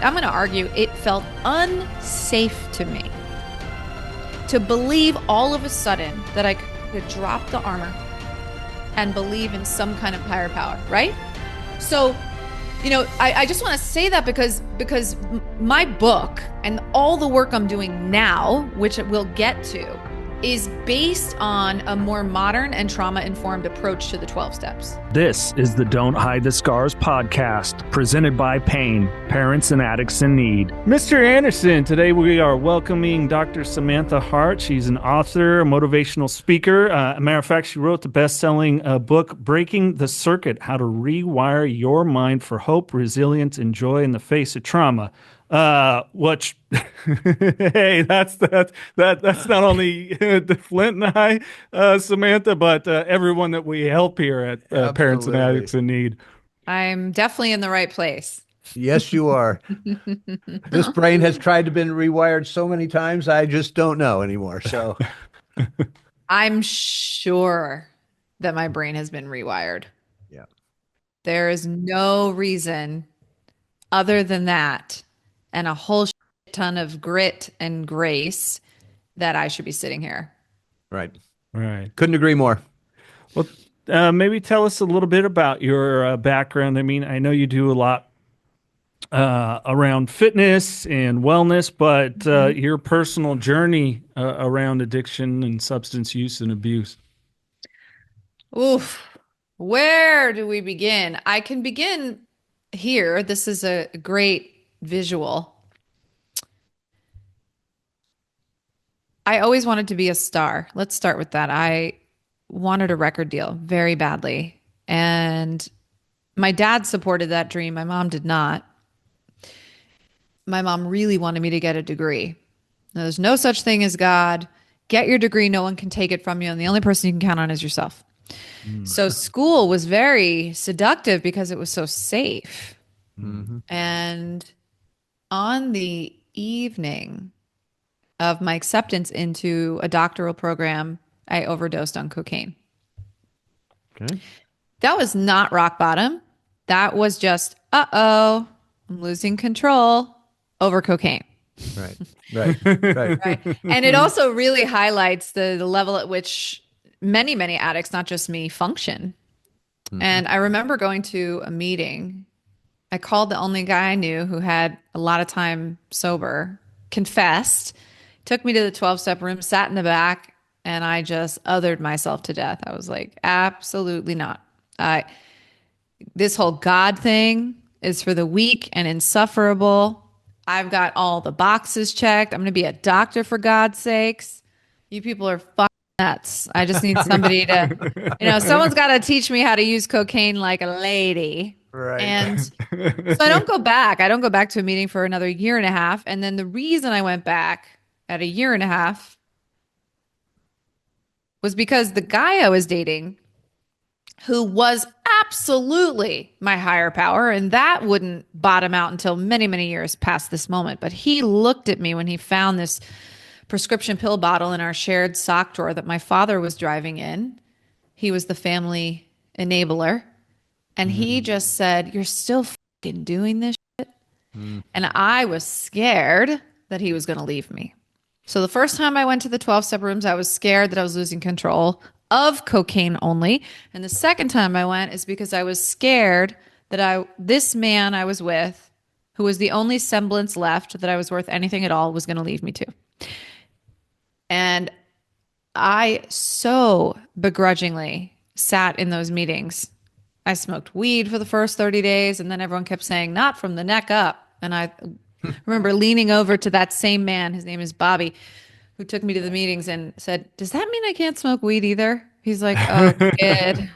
I'm going to argue it felt unsafe to me to believe all of a sudden that I could drop the armor and believe in some kind of higher power, right? So, I just want to say that because my book and all the work I'm doing now, which we'll get to, is based on a more modern and trauma-informed approach to the 12 steps. This is the Don't Hide the Scars podcast, presented by Pain, Parents and Addicts in Need. Mr. Andersen, today we are welcoming Dr. Samantha Harte. She's an author, a motivational speaker. A matter of fact, she wrote the best-selling book, Breaking the Circuit, How to Rewire Your Mind for Hope, Resilience, and Joy in the Face of Trauma. Which, hey, that's not only the Flindt and I, Samantha, but everyone that we help here at Parents and Addicts in Need. I'm definitely in the right place. Yes, you are. This brain has tried to been rewired so many times, I just don't know anymore. So I'm sure that my brain has been rewired. Yeah. There is no reason other than that and a whole ton of grit and grace that I should be sitting here. Right. Couldn't agree more. Well, maybe tell us a little bit about your background. I mean, I know you do a lot around fitness and wellness, but your personal journey around addiction and substance use and abuse. Oof. Where do we begin? I can begin here. This is a great visual. I always wanted to be a star. Let's start with that. I wanted a record deal very badly. And my dad supported that dream. My mom did not. My mom really wanted me to get a degree. Now, there's no such thing as God. Get your degree. No one can take it from you. And the only person you can count on is yourself. So school was very seductive because it was so safe. Mm-hmm. And on the evening of my acceptance into a doctoral program, I overdosed on cocaine. Okay. That was not rock bottom. That was just, I'm losing control over cocaine. Right. And it also really highlights the level at which many, many addicts, not just me, function. Mm-hmm. And I remember going to a meeting. I called the only guy I knew who had a lot of time sober, confessed, took me to the 12-step room, sat in the back, and I just othered myself to death. I was like, absolutely not. This whole God thing is for the weak and insufferable. I've got all the boxes checked. I'm going to be a doctor for God's sakes. You people are fucking nuts. I just need somebody to, someone's got to teach me how to use cocaine like a lady. Right. And so I don't go back. I don't go back to a meeting for another year and a half. And then the reason I went back at a year and a half was because the guy I was dating, who was absolutely my higher power, and that wouldn't bottom out until many, many years past this moment. But he looked at me when he found this prescription pill bottle in our shared sock drawer that my father was driving in. He was the family enabler. And he just said, "You're still fucking doing this shit." And I was scared that he was going to leave me. So the first time I went to the 12-step rooms, I was scared that I was losing control of cocaine only. And the second time I went is because I was scared that this man I was with, who was the only semblance left that I was worth anything at all, was going to leave me too. And I so begrudgingly sat in those meetings. I smoked weed for the first 30 days, and then everyone kept saying, "Not from the neck up." And I remember leaning over to that same man, his name is Bobby, who took me to the meetings and said, "Does that mean I can't smoke weed either?" He's like, "Oh, kid.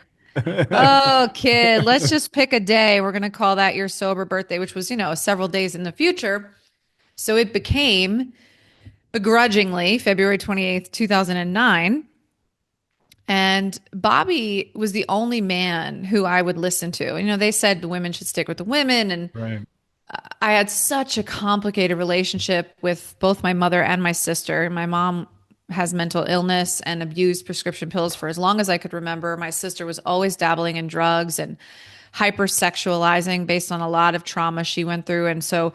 Oh, kid, let's just pick a day. We're going to call that your sober birthday," which was, several days in the future. So it became, begrudgingly, February 28th, 2009. And Bobby was the only man who I would listen to. They said the women should stick with the women. And right. I had such a complicated relationship with both my mother and my sister. My mom has mental illness and abused prescription pills for as long as I could remember. My sister was always dabbling in drugs and hypersexualizing based on a lot of trauma she went through. And so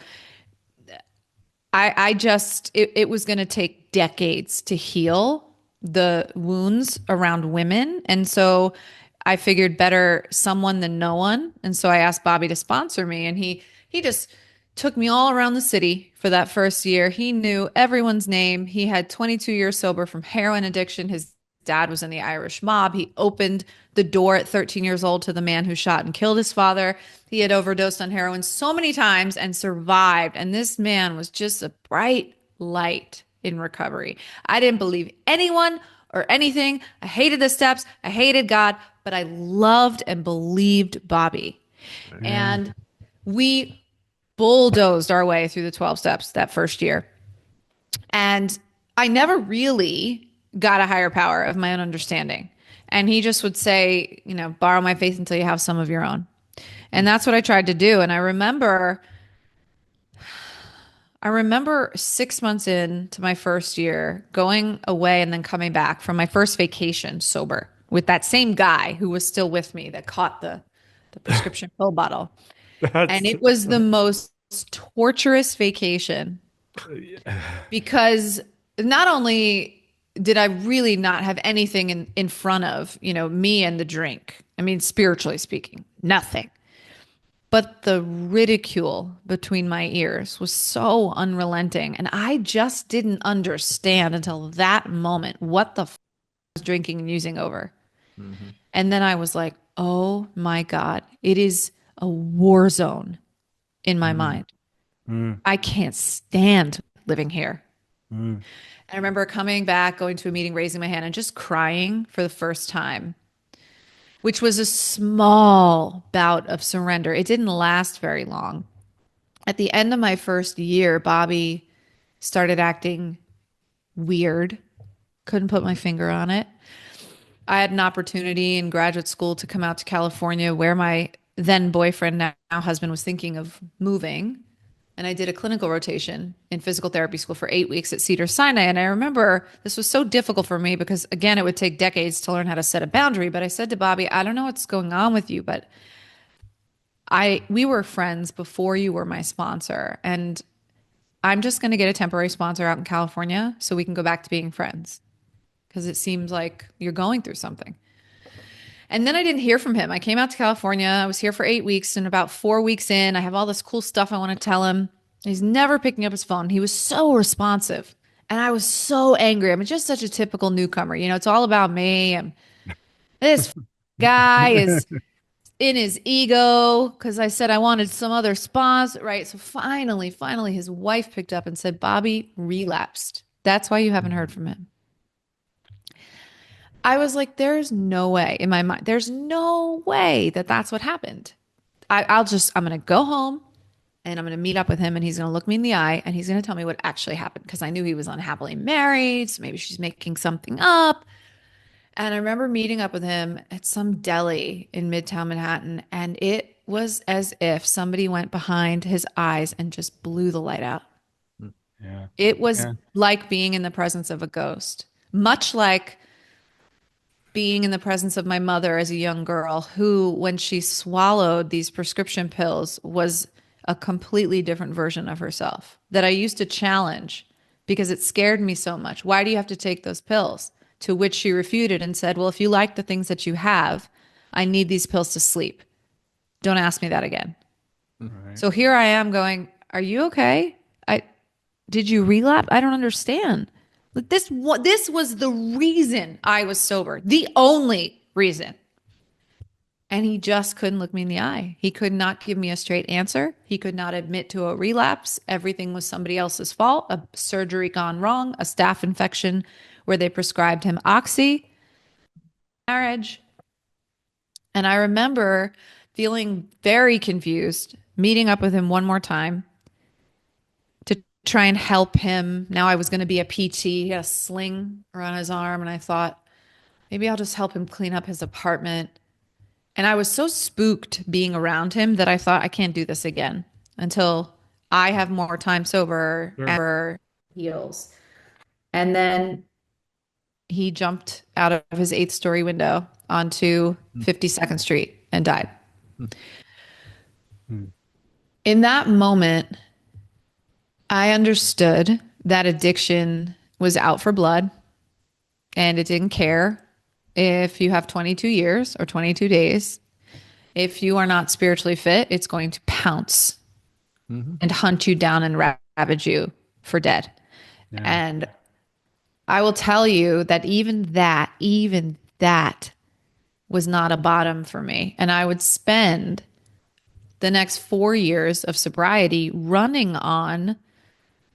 it was going to take decades to heal the wounds around women. And so I figured better someone than no one. And so I asked Bobby to sponsor me, and he just took me all around the city for that first year. He knew everyone's name. He had 22 years sober from heroin addiction. His dad was in the Irish mob. He opened the door at 13 years old to the man who shot and killed his father. He had overdosed on heroin so many times and survived. And this man was just a bright light in recovery. I didn't believe anyone or anything. I hated the steps. I hated God, but I loved and believed Bobby. And we bulldozed our way through the 12 steps that first year. And I never really got a higher power of my own understanding. And he just would say, borrow my faith until you have some of your own. And that's what I tried to do. And I remember 6 months into my first year going away and then coming back from my first vacation sober with that same guy who was still with me that caught the prescription pill bottle. And That's it was the most torturous vacation because not only did I really not have anything in front of, me and the drink. I mean, spiritually speaking, nothing. But the ridicule between my ears was so unrelenting. And I just didn't understand until that moment what the I was drinking and using over. Mm-hmm. And then I was like, oh my God, it is a war zone in my mm, mind. mm, I can't stand living here. mm. I remember coming back, going to a meeting, raising my hand, and just crying for the first time, which was a small bout of surrender. It didn't last very long. At the end of my first year, Bobby started acting weird. Couldn't put my finger on it. I had an opportunity in graduate school to come out to California where my then boyfriend, now husband, was thinking of moving. And I did a clinical rotation in physical therapy school for 8 weeks at Cedars-Sinai. And I remember this was so difficult for me because, again, it would take decades to learn how to set a boundary. But I said to Bobby, I don't know what's going on with you, but we were friends before you were my sponsor. And I'm just going to get a temporary sponsor out in California so we can go back to being friends because it seems like you're going through something. And then I didn't hear from him. I came out to California. I was here for 8 weeks, and about 4 weeks in, I have all this cool stuff I want to tell him. He's never picking up his phone. He was so responsive. And I was so angry. I'm just such a typical newcomer. It's all about me. And this guy is in his ego because I said I wanted some other sponsor, right? So finally, his wife picked up and said, Bobby relapsed. That's why you haven't heard from him. I was like, there's no way in my mind. There's no way that that's what happened. I'm going to go home and I'm going to meet up with him and he's going to look me in the eye and he's going to tell me what actually happened because I knew he was unhappily married. So maybe she's making something up. And I remember meeting up with him at some deli in Midtown Manhattan. And it was as if somebody went behind his eyes and just blew the light out. Yeah. It was Yeah. like being in the presence of a ghost, much like being in the presence of my mother as a young girl who, when she swallowed these prescription pills, was a completely different version of herself that I used to challenge because it scared me so much. Why do you have to take those pills? To which she refuted and said, well, if you like the things that you have, I need these pills to sleep. Don't ask me that again. Right. So here I am going, are you okay? Did you relapse? I don't understand. This was the reason I was sober, the only reason. And he just couldn't look me in the eye. He could not give me a straight answer. He could not admit to a relapse. Everything was somebody else's fault, a surgery gone wrong, a staph infection where they prescribed him oxy, marriage. And I remember feeling very confused, meeting up with him one more time to try and help him. Now I was going to be a PT. He had a sling around his arm. And I thought, maybe I'll just help him clean up his apartment. And I was so spooked being around him that I thought, I can't do this again until I have more time sober and heals. And then he jumped out of his 8th-story window onto 52nd Street and died. Mm. In that moment, I understood that addiction was out for blood and it didn't care if you have 22 years or 22 days. If you are not spiritually fit, it's going to pounce and hunt you down and ravage you for dead. Yeah. And I will tell you that even that was not a bottom for me. And I would spend the next 4 years of sobriety running on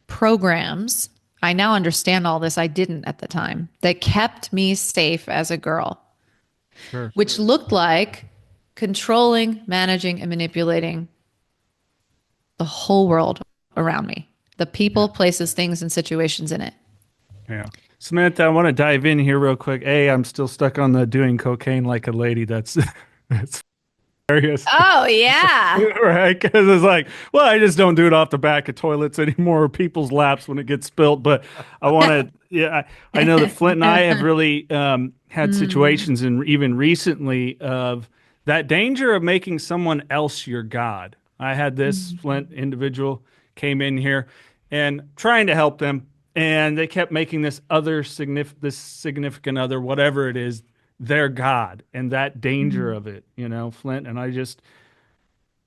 programs. I now understand all this. I didn't at the time, that kept me safe as a girl, Sure. which looked like controlling, managing, and manipulating the whole world around me, the people, places, things, and situations in it. Yeah. Samantha, I want to dive in here real quick. I'm still stuck on the doing cocaine like a lady. That's hilarious. Oh, yeah. Right? Because it's like, well, I just don't do it off the back of toilets anymore or people's laps when it gets spilt. But I want to, yeah, I know that Flindt and I have really had situations, and even recently, of that danger of making someone else your God. I had this Flindt individual came in here and trying to help them, and they kept making this significant other, whatever it is, their God, and that danger of it, Flindt. And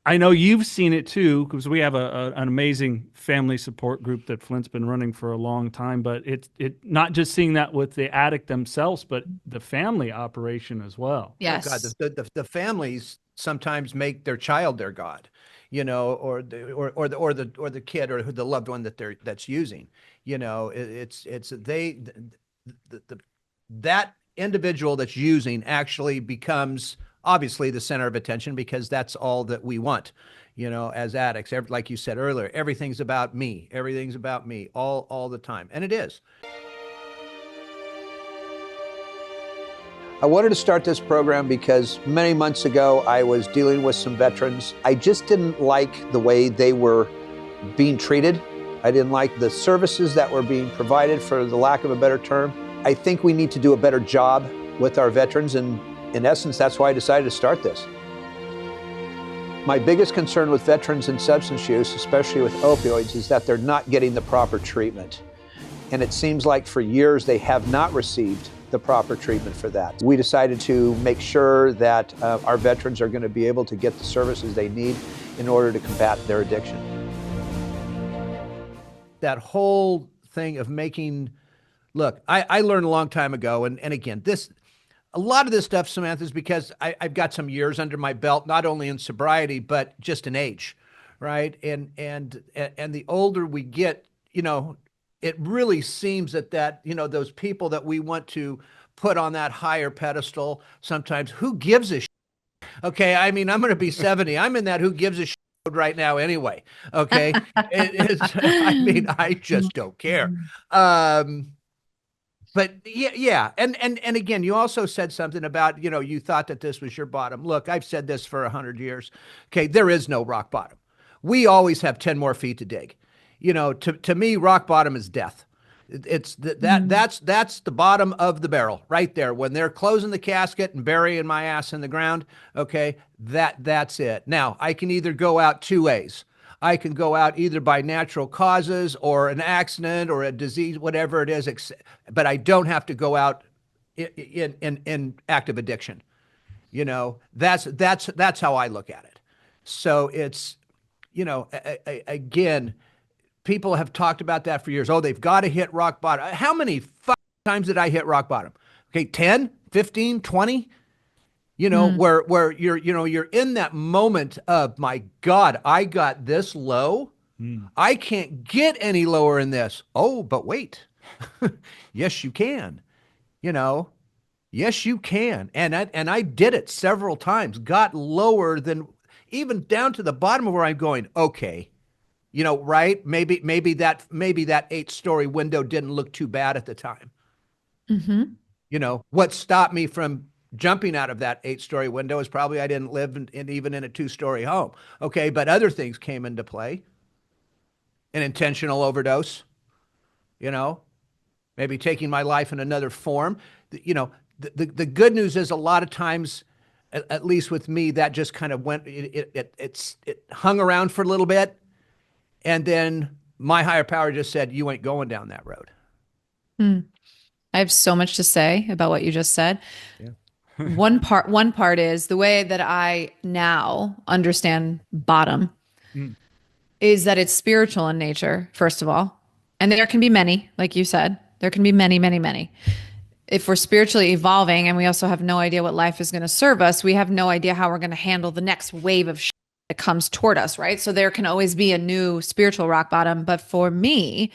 I know you've seen it too, because we have an amazing family support group that Flint's been running for a long time. But it not just seeing that with the addict themselves, but the family operation as well. Yes. Oh God, the families sometimes make their child their God, or the kid or the loved one that's using. That individual that's using actually becomes obviously the center of attention, because that's all that we want, as addicts. Like you said earlier, everything's about me. Everything's about me all the time. And it is. I wanted to start this program because many months ago I was dealing with some veterans. I just didn't like the way they were being treated. I didn't like the services that were being provided, for the lack of a better term. I think we need to do a better job with our veterans, and in essence, that's why I decided to start this. My biggest concern with veterans and substance use, especially with opioids, is that they're not getting the proper treatment. And it seems like for years they have not received the proper treatment for that. We decided to make sure that our veterans are going to be able to get the services they need in order to combat their addiction. That whole thing of making, look, I learned a long time ago, and again, a lot of this stuff, Samantha, is because I've got some years under my belt, not only in sobriety, but just in age, right? And the older we get, it really seems that those people that we want to put on that higher pedestal, sometimes, who gives a shit? Okay, I mean, I'm going to be 70. I'm in that who gives a shit right now anyway. Okay, I mean, I just don't care. But yeah. And again, you also said something about, you thought that this was your bottom. Look, I've said this for 100 years. Okay, there is no rock bottom. We always have 10 more feet to dig. To me, rock bottom is death. That's the bottom of the barrel right there. When they're closing the casket and burying my ass in the ground, okay, that's it. Now, I can either go out two ways. I can go out either by natural causes or an accident or a disease, whatever it is, but I don't have to go out in active addiction. That's how I look at it. So it's, again, people have talked about that for years. Oh, they've got to hit rock bottom. How many times did I hit rock bottom? Okay, 10, 15, 20? Where you're in that moment of, my God, I got this low. I can't get any lower in this. Oh, but wait. Yes, you can. Yes, you can. And I did it several times, got lower than, even down to the bottom of where I'm going, okay, right? Maybe that 8-story window didn't look too bad at the time. What stopped me from jumping out of that 8-story window is probably I didn't live even in a 2-story home. Okay, but other things came into play. An intentional overdose, maybe taking my life in another form. The good news is, a lot of times, at least with me, that just kind of went, it hung around for a little bit, and then my higher power just said, you ain't going down that road. I have so much to say about what you just said. Yeah. One part is the way that I now understand bottom is that it's spiritual in nature, first of all. And there can be many, like you said, there can be many, many, many. If we're spiritually evolving and we also have no idea what life is going to serve us, we have no idea how we're going to handle the next wave of shit that comes toward us, right? So there can always be a new spiritual rock bottom. But for me,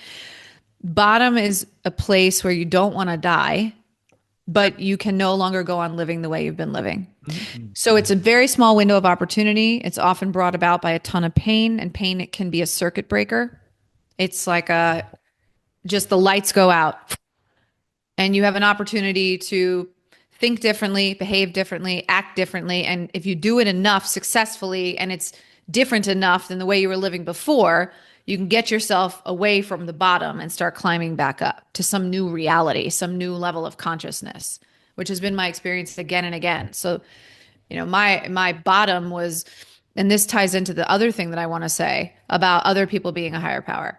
bottom is a place where you don't want to die, but you can no longer go on living the way you've been living. So it's a very small window of opportunity. It's often brought about by a ton of pain, and pain, it can be a circuit breaker. It's like just the lights go out and you have an opportunity to think differently, behave differently, act differently. And if you do it enough successfully and it's different enough than the way you were living before, you can get yourself away from the bottom and start climbing back up to some new reality, some new level of consciousness, which has been my experience again and again. So, my bottom was, and this ties into the other thing that I want to say about other people being a higher power.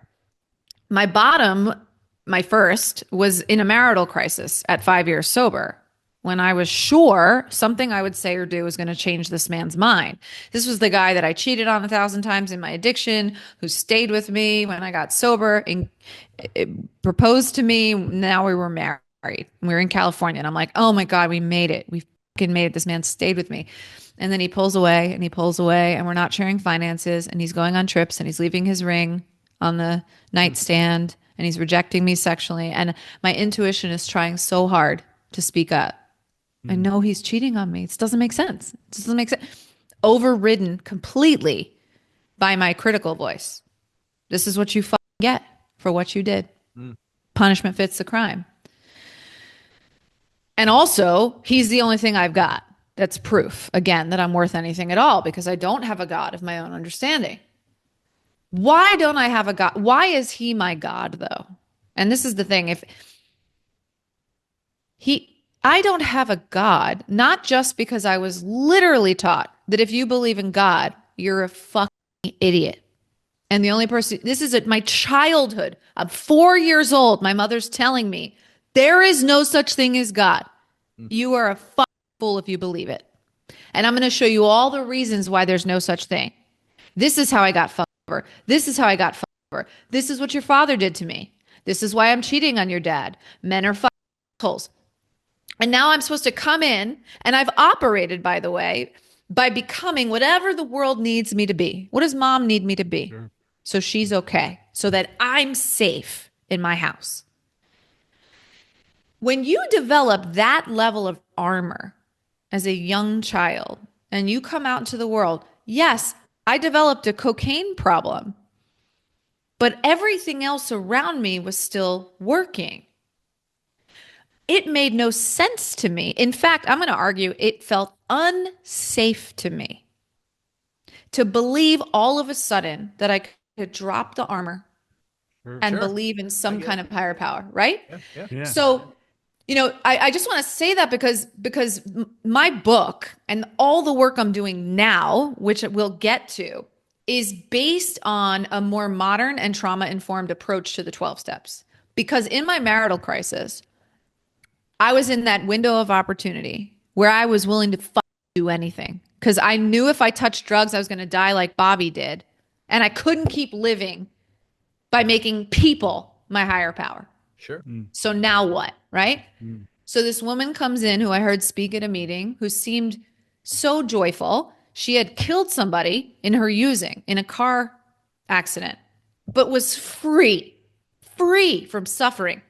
My bottom, my first, was in a marital crisis at 5 years sober, when I was sure something I would say or do was going to change this man's mind. This was the guy that I cheated on 1,000 times in my addiction, who stayed with me when I got sober and proposed to me. Now we were married. We were in California. And I'm like, oh my God, we made it. We fucking made it. This man stayed with me. And then he pulls away and he pulls away and we're not sharing finances and he's going on trips and he's leaving his ring on the nightstand and he's rejecting me sexually. And my intuition is trying so hard to speak up. I know he's cheating on me. It doesn't make sense. It doesn't make sense. Overridden completely by my critical voice. This is what you get for what you did. Punishment fits the crime. And also, he's the only thing I've got that's proof, again, that I'm worth anything at all, because I don't have a God of my own understanding. Why don't I have a God? Why is he my God, though? And this is the thing. I don't have a God, not just because I was literally taught that if you believe in God, you're a fucking idiot. And the only person, this is at my childhood. I'm 4 years old. My mother's telling me, there is no such thing as God. You are a fucking fool if you believe it. And I'm going to show you all the reasons why there's no such thing. This is how I got fucked over. This is how I got fucked over. This is what your father did to me. This is why I'm cheating on your dad. Men are fucking assholes. And now I'm supposed to come in, and I've operated, by the way, by becoming whatever the world needs me to be. What does mom need me to be? Sure. So she's okay, so that I'm safe in my house. When you develop that level of armor as a young child and you come out into the world, yes, I developed a cocaine problem, but everything else around me was still working. It made no sense to me. In fact, I'm going to argue it felt unsafe to me to believe all of a sudden that I could drop the armor and believe in some kind of higher power, right? Yeah. So, I just want to say that because my book and all the work I'm doing now, which we'll get to, is based on a more modern and trauma-informed approach to the 12 steps. Because in my marital crisis, I was in that window of opportunity where I was willing to do anything because I knew if I touched drugs, I was going to die like Bobby did. And I couldn't keep living by making people my higher power. Sure. So now what, right? So this woman comes in who I heard speak at a meeting who seemed so joyful. She had killed somebody in her using in a car accident, but was free from suffering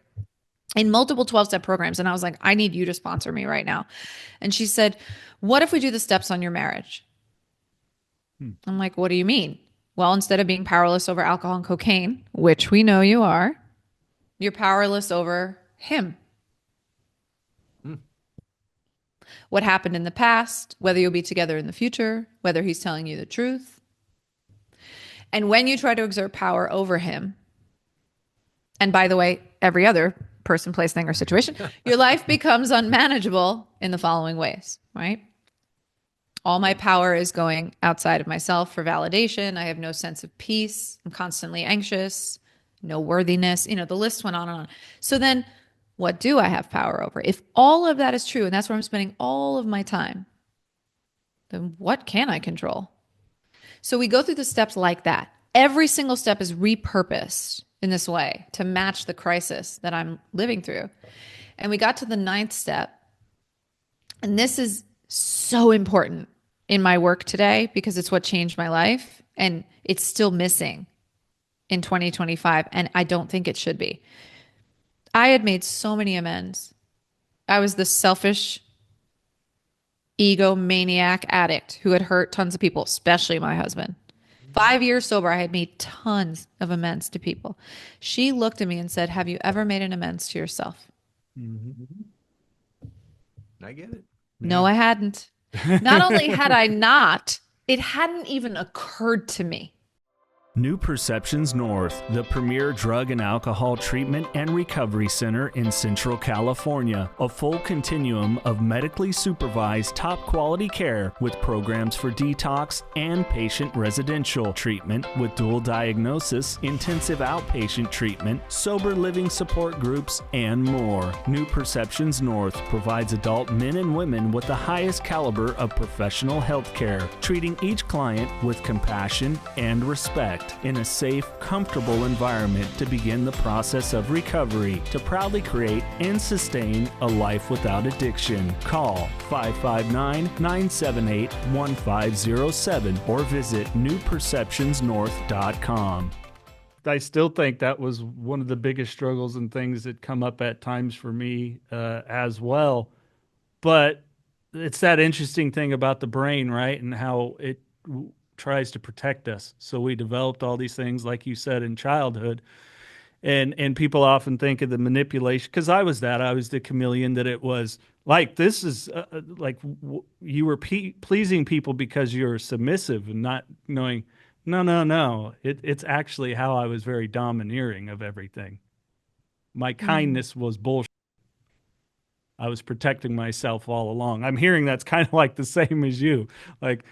in multiple 12-step programs. And I was like, I need you to sponsor me right now. And she said, what if we do the steps on your marriage? I'm like, what do you mean? Well, instead of being powerless over alcohol and cocaine, which we know you are, you're powerless over him. What happened in the past, whether you'll be together in the future, whether he's telling you the truth. And when you try to exert power over him, and by the way, every other person, place, thing, or situation, your life becomes unmanageable in the following ways, right? All my power is going outside of myself for validation. I have no sense of peace. I'm constantly anxious. no worthiness. The list went on and on. So then what do I have power over? If all of that is true, and that's where I'm spending all of my time, then what can I control? So we go through the steps like that. Every single step is repurposed in this way to match the crisis that I'm living through. And we got to the 9th step. And this is so important in my work today because it's what changed my life. And it's still missing in 2025. And I don't think it should be. I had made so many amends. I was the selfish, egomaniac addict who had hurt tons of people, especially my husband. 5 years sober, I had made tons of amends to people. She looked at me and said, have you ever made an amends to yourself? Mm-hmm. I get it. No, I hadn't. Not only had I not, it hadn't even occurred to me. New Perceptions North, the premier drug and alcohol treatment and recovery center in Central California. A full continuum of medically supervised top quality care with programs for detox and patient residential treatment with dual diagnosis, intensive outpatient treatment, sober living support groups, and more. New Perceptions North provides adult men and women with the highest caliber of professional health care, treating each client with compassion and respect in a safe, comfortable environment to begin the process of recovery to proudly create and sustain a life without addiction. Call 559-978-1507 or visit newperceptionsnorth.com. I still think that was one of the biggest struggles and things that come up at times for me as well. But it's that interesting thing about the brain, right? And how it tries to protect us. So we developed all these things, like you said, in childhood. And people often think of the manipulation, because I was the chameleon, that it was like, this is you were pleasing people because you're submissive and not knowing, no. It's actually how I was very domineering of everything. My kindness was bullshit. I was protecting myself all along. I'm hearing that's kind of like the same as you. Like,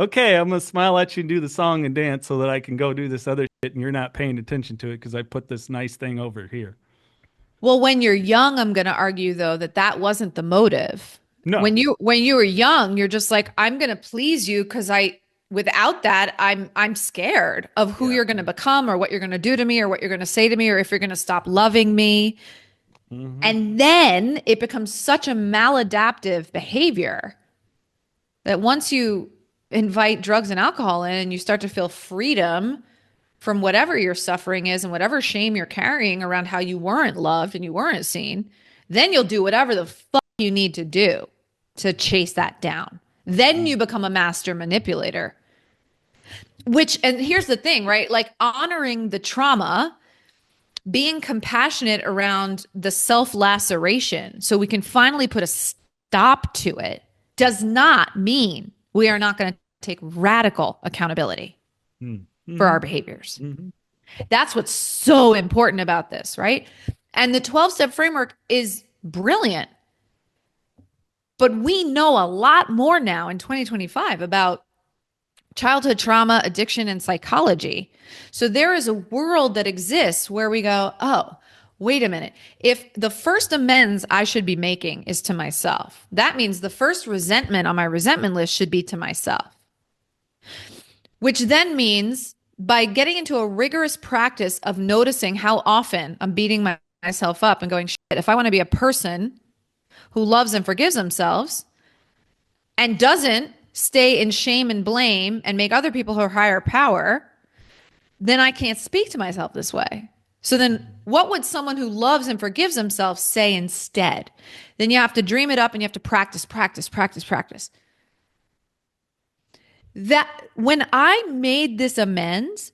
okay, I'm going to smile at you and do the song and dance so that I can go do this other shit and you're not paying attention to it because I put this nice thing over here. Well, when you're young, I'm going to argue, though, that wasn't the motive. No. When you were young, you're just like, I'm going to please you because without that, I'm scared of who you're going to become or what you're going to do to me or what you're going to say to me or if you're going to stop loving me. Mm-hmm. And then it becomes such a maladaptive behavior that once you invite drugs and alcohol in and you start to feel freedom from whatever your suffering is and whatever shame you're carrying around how you weren't loved and you weren't seen, then you'll do whatever the fuck you need to do to chase that down. Then you become a master manipulator. And here's the thing, right? Like honoring the trauma, being compassionate around the self-laceration so we can finally put a stop to it does not mean we are not going to take radical accountability for our behaviors. Mm-hmm. That's what's so important about this, right? And the 12-step framework is brilliant. But we know a lot more now in 2025 about childhood trauma, addiction, and psychology. So there is a world that exists where we go, oh, wait a minute. If the first amends I should be making is to myself, that means the first resentment on my resentment list should be to myself. Which then means by getting into a rigorous practice of noticing how often I'm beating myself up and going, shit, if I want to be a person who loves and forgives themselves and doesn't stay in shame and blame and make other people her higher power, then I can't speak to myself this way. So then what would someone who loves and forgives themselves say instead? Then you have to dream it up and you have to practice. That when I made this amends,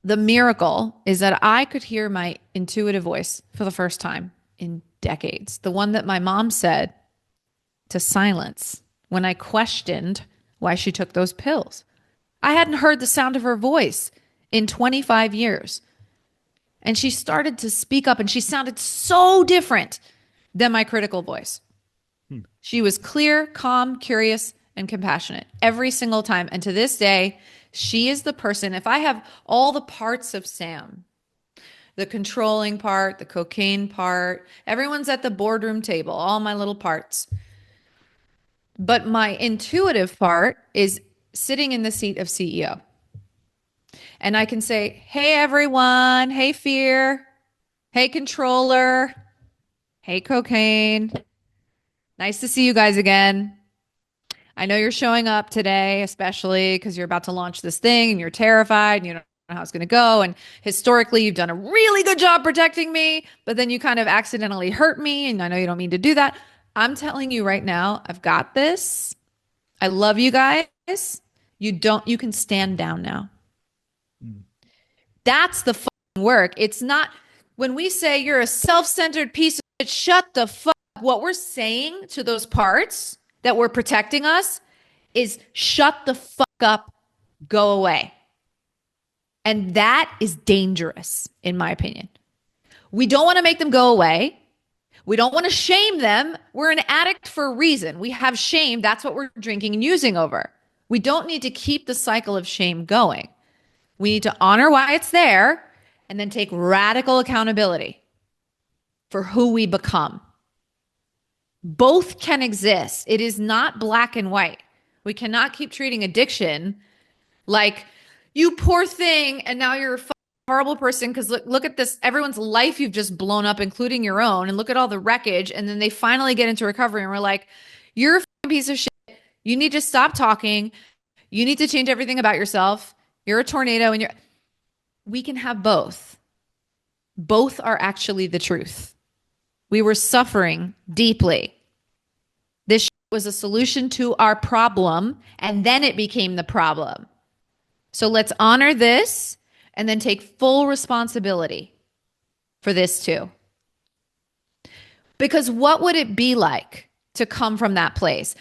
the miracle is that I could hear my intuitive voice for the first time in decades. The one that my mom said to silence when I questioned why she took those pills. I hadn't heard the sound of her voice in 25 years. And she started to speak up and she sounded so different than my critical voice. She was clear, calm, curious, and compassionate every single time. And to this day, She is the person, if I have all the parts of Sam, the controlling part, the cocaine part, everyone's at the boardroom table, all my little parts. But my intuitive part is sitting in the seat of CEO. And I can say, hey, everyone. Hey, fear. Hey, controller. Hey, cocaine. Nice to see you guys again. I know you're showing up today, especially because you're about to launch this thing and you're terrified and you don't know how it's going to go. And historically, you've done a really good job protecting me, but then you kind of accidentally hurt me. And I know you don't mean to do that. I'm telling you right now, I've got this. I love you guys. You can stand down now. That's the work. It's not when we say you're a self-centered piece of shit, shut the fuck. What we're saying to those parts that were protecting us is shut the fuck up, go away. And that is dangerous, in my opinion. We don't want to make them go away. We don't want to shame them. We're an addict for a reason. We have shame. That's what we're drinking and using over. We don't need to keep the cycle of shame going. We need to honor why it's there and then take radical accountability for who we become. Both can exist. It is not black and white. We cannot keep treating addiction like, you poor thing, and now you're a horrible person because look at this, everyone's life you've just blown up, including your own, and look at all the wreckage, and then they finally get into recovery and we're like, you're a piece of shit. You need to stop talking. You need to change everything about yourself. You're a tornado, and we can have both. Both are actually the truth. We were suffering deeply. This was a solution to our problem, and then it became the problem. So let's honor this and then take full responsibility for this too. Because what would it be like to come from that place?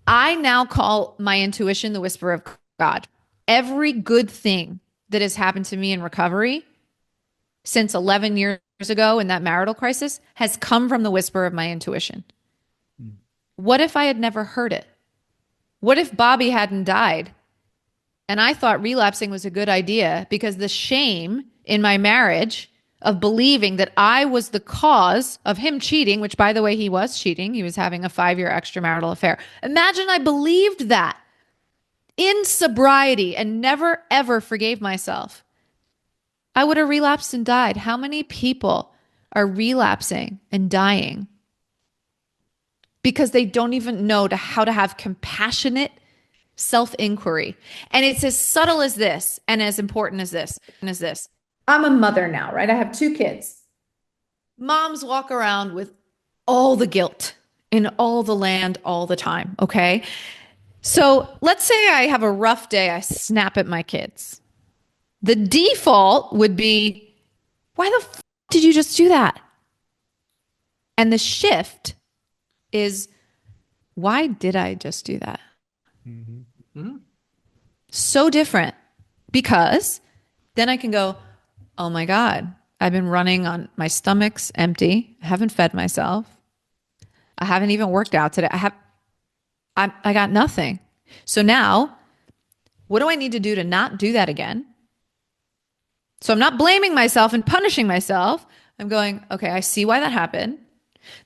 I now call my intuition the whisper of God. Every good thing that has happened to me in recovery since 11 years ago in that marital crisis has come from the whisper of my intuition. What if I had never heard it? What if Bobby hadn't died? And I thought relapsing was a good idea because the shame in my marriage of believing that I was the cause of him cheating, which by the way, he was cheating. He was having a 5-year extramarital affair. Imagine I believed that in sobriety and never, ever forgave myself. I would have relapsed and died. How many people are relapsing and dying because they don't even know how to have compassionate self-inquiry? And it's as subtle as this and as important as this. I'm a mother now, right? I have 2 kids. Moms walk around with all the guilt in all the land all the time, okay? So let's say I have a rough day. I snap at my kids. The default would be, why the f did you just do that? And the shift is, why did I just do that? Mm-hmm. So different, because then I can go, oh my God, I've been running on my stomach's empty. I haven't fed myself. I haven't even worked out today. I got nothing. So now what do I need to do to not do that again? So I'm not blaming myself and punishing myself. I'm going, okay, I see why that happened.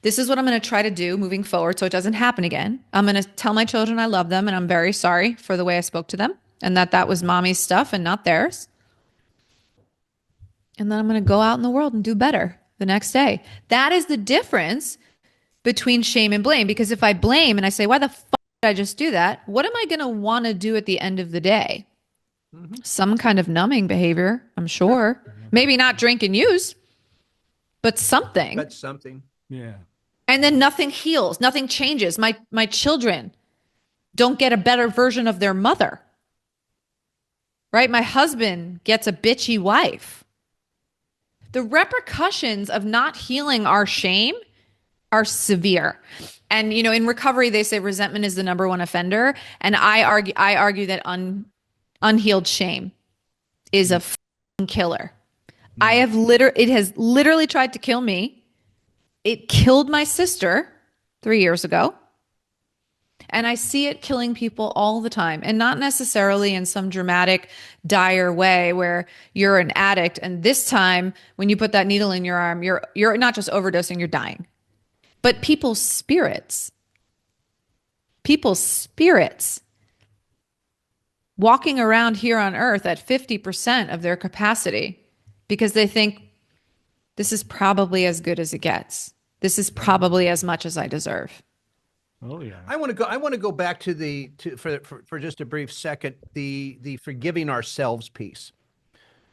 This is what I'm going to try to do moving forward so it doesn't happen again. I'm going to tell my children I love them and I'm very sorry for the way I spoke to them and that was mommy's stuff and not theirs. And then I'm going to go out in the world and do better the next day. That is the difference between shame and blame. Because if I blame and I say, why the fuck did I just do that? What am I going to want to do at the end of the day? Mm-hmm. Some kind of numbing behavior, I'm sure. Maybe not drink and use, but something. But something. Yeah. And then nothing heals. Nothing changes. My children don't get a better version of their mother. Right? My husband gets a bitchy wife. The repercussions of not healing our shame are severe. And, you know, in recovery, they say resentment is the number one offender. And I argue that unhealed shame is a f***ing killer. It has literally tried to kill me. It killed my sister 3 years ago. And I see it killing people all the time, and not necessarily in some dramatic, dire way where you're an addict and this time when you put that needle in your arm, you're not just overdosing, you're dying. But people's spirits walking around here on earth at 50% of their capacity because they think this is probably as good as it gets. This is probably as much as I deserve. Oh yeah. I want to go back to for just a brief second, the forgiving ourselves piece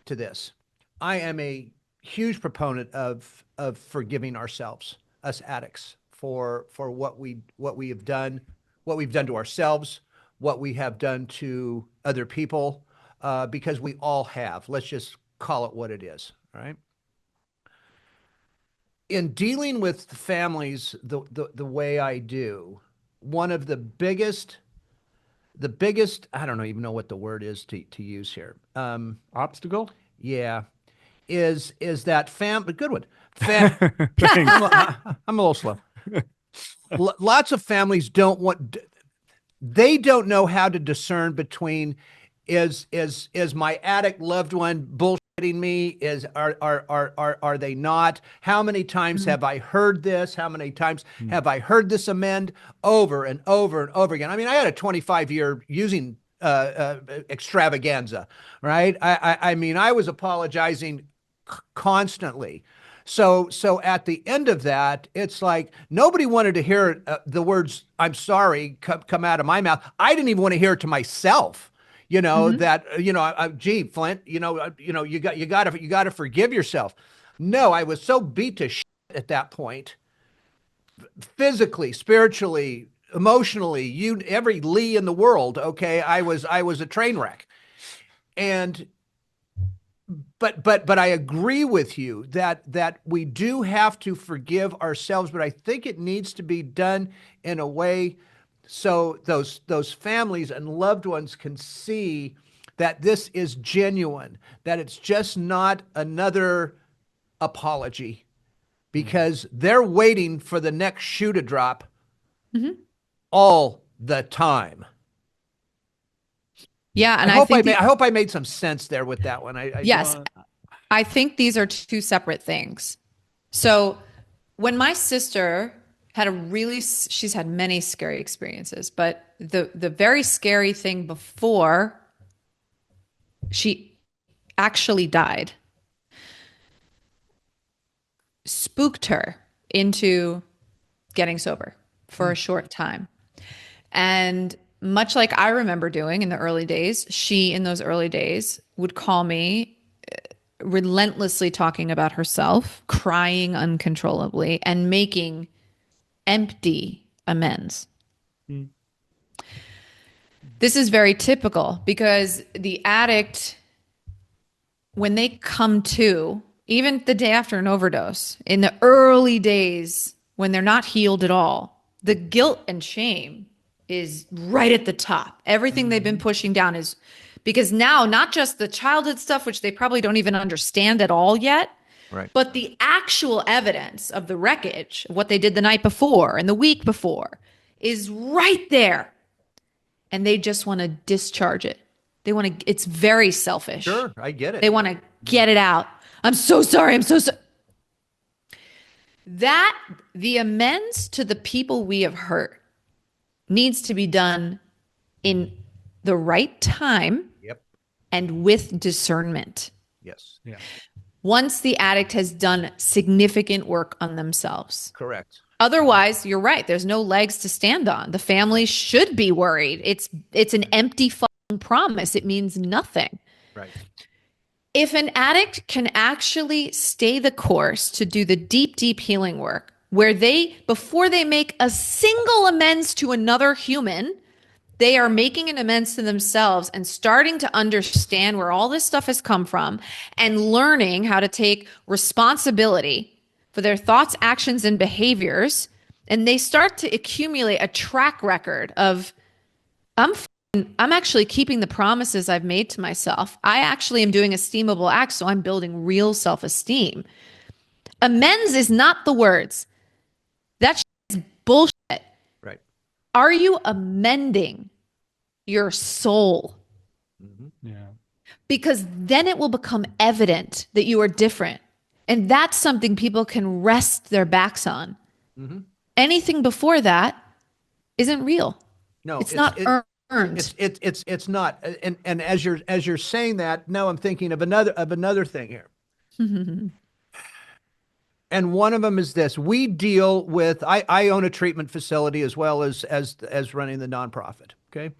to this. I am a huge proponent of forgiving ourselves, us addicts, for what we have done, what we've done to ourselves, what we have done to other people, because we all have. Let's just call it what it is, right? In dealing with families the way I do, one of the biggest, I don't even know what the word is to use here. Obstacle? Yeah. Is that good one. Thanks. I'm a little slow. Lots of families they don't know how to discern between is my addict loved one bullshitting me? Are they not? How many times have I heard this? How many times have I heard this amend over and over and over again? I mean, I had a 25-year using extravaganza, right? I mean, I was apologizing constantly. So at the end of that, it's like nobody wanted to hear the words "I'm sorry" come out of my mouth. I didn't even want to hear it to myself. That gee, Flindt, you got to forgive yourself. No, I was so beat to shit at that point, physically, spiritually, emotionally, every Lee in the world. Okay, I was a train wreck, and. But I agree with you that we do have to forgive ourselves, but I think it needs to be done in a way so those families and loved ones can see that this is genuine, that it's just not another apology, because they're waiting for the next shoe to drop all the time. Yeah, and I hope I made some sense there with that one. Yes. I think these are two separate things. So when my sister had she's had many scary experiences, but the very scary thing before she actually died spooked her into getting sober for a short time. And much like I remember doing in the early days, she in those early days would call me relentlessly talking about herself, crying uncontrollably, and making empty amends. This is very typical because the addict, when they come to, even the day after an overdose, in the early days when they're not healed at all, the guilt and shame is right at the top. Everything they've been pushing down is because now not just the childhood stuff, which they probably don't even understand at all yet, right, but the actual evidence of the wreckage of what they did the night before and the week before is right there. And they just want to discharge it. It's very selfish. Sure, I get it. They want to get it out. I'm so sorry. I'm so sorry. That the amends to the people we have hurt needs to be done in the right time and with discernment. Yes. Yeah. Once the addict has done significant work on themselves. Correct. Otherwise, you're right. There's no legs to stand on. The family should be worried. It's an empty fucking promise. It means nothing. Right. If an addict can actually stay the course to do the deep, deep healing work, where before they make a single amends to another human, they are making an amends to themselves and starting to understand where all this stuff has come from and learning how to take responsibility for their thoughts, actions, and behaviors. And they start to accumulate a track record of, I'm actually keeping the promises I've made to myself. I actually am doing esteemable acts, so I'm building real self-esteem. Amends is not the words. That is bullshit. Right. Are you amending your soul? Yeah. Because then it will become evident that you are different. And that's something people can rest their backs on. Mm-hmm. Anything before that isn't real. No, It's not earned. it's not. And as you're saying that, now I'm thinking of another thing here. And one of them is this: we deal with. I own a treatment facility as well as running the nonprofit. Okay,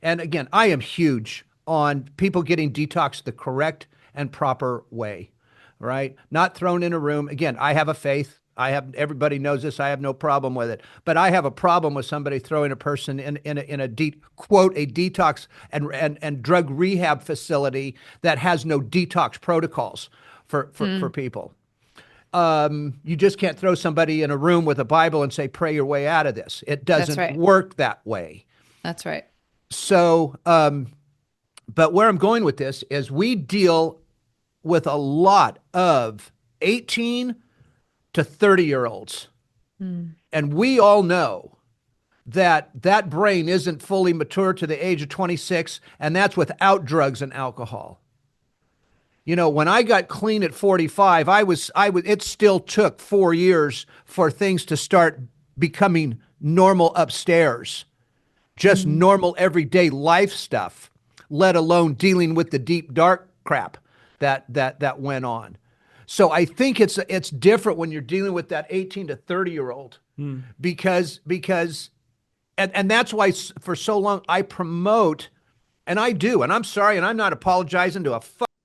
and again, I am huge on people getting detox the correct and proper way, right? Not thrown in a room. Again, I have a faith. Everybody knows this. I have no problem with it, but I have a problem with somebody throwing a person in a quote a detox and drug rehab facility that has no detox protocols for people. You just can't throw somebody in a room with a Bible and say, pray your way out of this. It That's doesn't right. work that way. That's right. So, but where I'm going with this is we deal with a lot of 18 to 30-year-olds. And we all know that that brain isn't fully mature to the age of 26, and that's without drugs and alcohol. You know, when I got clean at 45, it still took 4 years for things to start becoming normal upstairs, just normal everyday life stuff, let alone dealing with the deep, dark crap that went on. So I think it's different when you're dealing with that 18 to 30-year-old because and that's why for so long I promote, and I do, and I'm sorry, and I'm not apologizing to a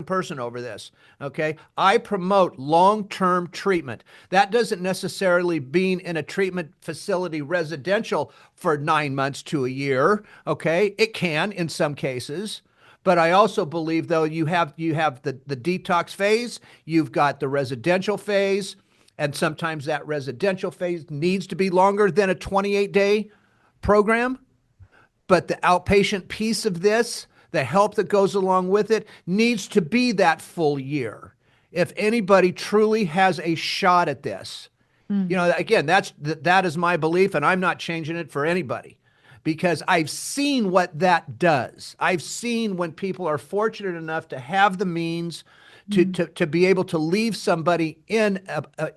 person over this. Okay. I promote long-term treatment. That doesn't necessarily mean in a treatment facility residential for 9 months to a year. Okay. It can in some cases. But I also believe, though, you have the detox phase, you've got the residential phase, and sometimes that residential phase needs to be longer than a 28-day program. But the outpatient piece of this, the help that goes along with it, needs to be that full year. If anybody truly has a shot at this, again, that is my belief, and I'm not changing it for anybody because I've seen what that does. I've seen when people are fortunate enough to have the means to be able to leave somebody in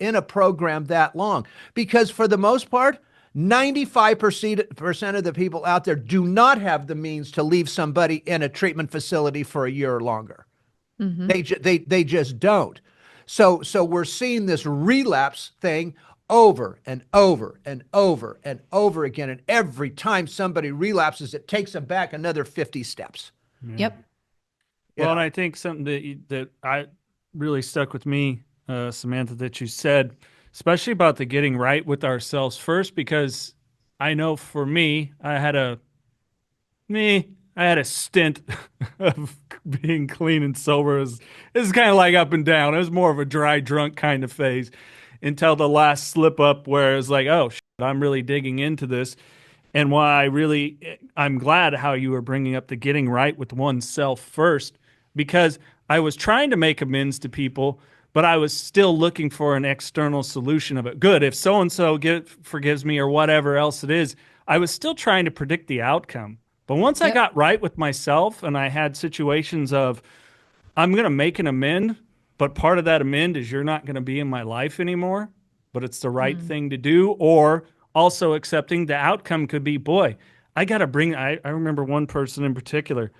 a program that long. Because for the most part, 95% of the people out there do not have the means to leave somebody in a treatment facility for a year or longer. They just don't. So we're seeing this relapse thing over and over and over and over again. And every time somebody relapses, it takes them back another 50 steps. Yep. Well, and I think something that I really stuck with me, Samantha, that you said, especially about the getting right with ourselves first, because I know for me, I had a stint of being clean and sober. It was kind of like up and down. It was more of a dry drunk kind of phase until the last slip up where it's like, oh, shit, I'm really digging into this. And why I'm glad how you were bringing up the getting right with oneself first, because I was trying to make amends to people, but I was still looking for an external solution of it. Good, if so-and-so forgives me or whatever else it is, I was still trying to predict the outcome. But once I got right with myself and I had situations of, I'm going to make an amend, but part of that amend is you're not going to be in my life anymore, but it's the right thing to do. Or also accepting the outcome could be, boy, I got to I remember one person in particular,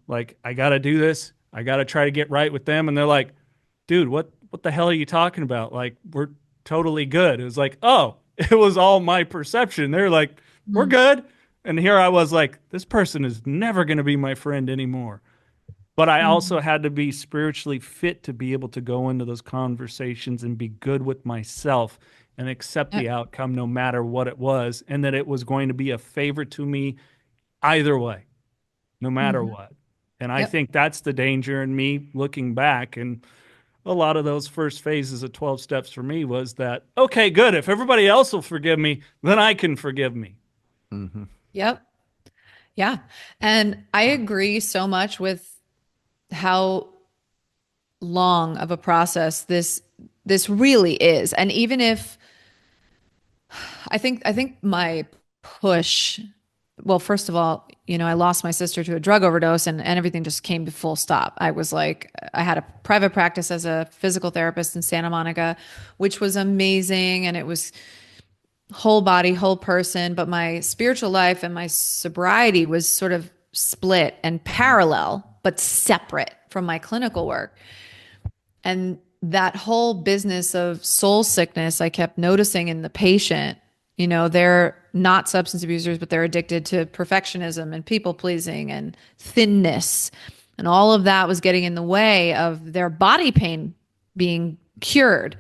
like, I got to do this. I got to try to get right with them. And they're like, dude, what the hell are you talking about? Like, we're totally good. It was like, oh, it was all my perception. They're like, we're good. And here I was like, this person is never going to be my friend anymore. But I also had to be spiritually fit to be able to go into those conversations and be good with myself and accept the outcome no matter what it was, and that it was going to be a favor to me either way, no matter what. And I think that's the danger in me looking back. And a lot of those first phases of 12 steps for me was that, okay, good. If everybody else will forgive me, then I can forgive me. Yep. Yeah. And I agree so much with how long of a process this really is. And even if I think my push. Well, first of all, I lost my sister to a drug overdose and everything just came to full stop. I was like, I had a private practice as a physical therapist in Santa Monica, which was amazing. And it was whole body, whole person. But my spiritual life and my sobriety was sort of split and parallel, but separate from my clinical work. And that whole business of soul sickness, I kept noticing in the patient. They're not substance abusers, but they're addicted to perfectionism and people pleasing and thinness. And all of that was getting in the way of their body pain being cured.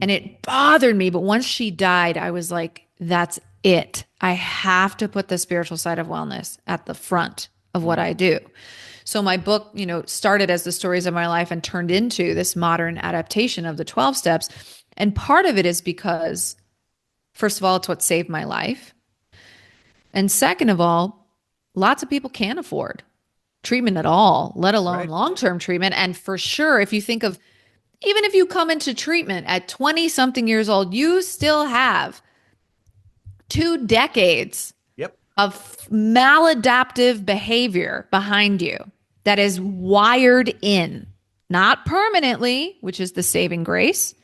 And it bothered me. But once she died, I was like, that's it. I have to put the spiritual side of wellness at the front of what I do. So my book, started as the stories of my life and turned into this modern adaptation of the 12 steps. And part of it is because, first of all, it's what saved my life. And second of all, lots of people can't afford treatment at all, let alone long-term treatment. And for sure, if you think of, even if you come into treatment at 20 something years old, you still have 2 decades of maladaptive behavior behind you that is wired in, not permanently, which is the saving grace,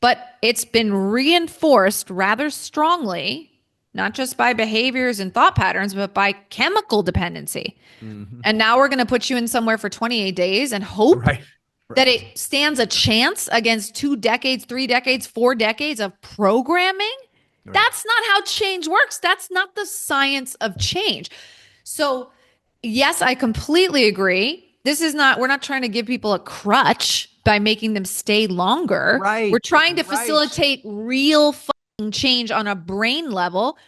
but it's been reinforced rather strongly, not just by behaviors and thought patterns, but by chemical dependency. Mm-hmm. And now we're going to put you in somewhere for 28 days and hope that it stands a chance against 2 decades, 3 decades, 4 decades of programming. That's not how change works. That's not the science of change. So yes, I completely agree. We're not trying to give people a crutch by making them stay longer. We're trying to facilitate real fucking change on a brain level.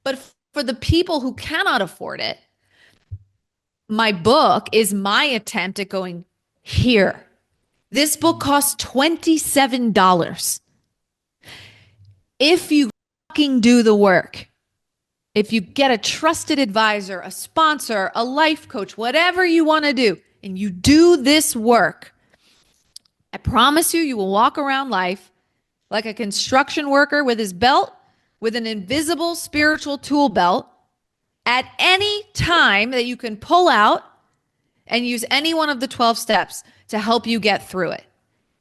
But for the people who cannot afford it, my book is my attempt at going, here. This book costs $27. If you fucking do the work, if you get a trusted advisor, a sponsor, a life coach, whatever you want to do, and you do this work, I promise you will walk around life like a construction worker with his belt, with an invisible spiritual tool belt at any time that you can pull out and use any one of the 12 steps to help you get through it.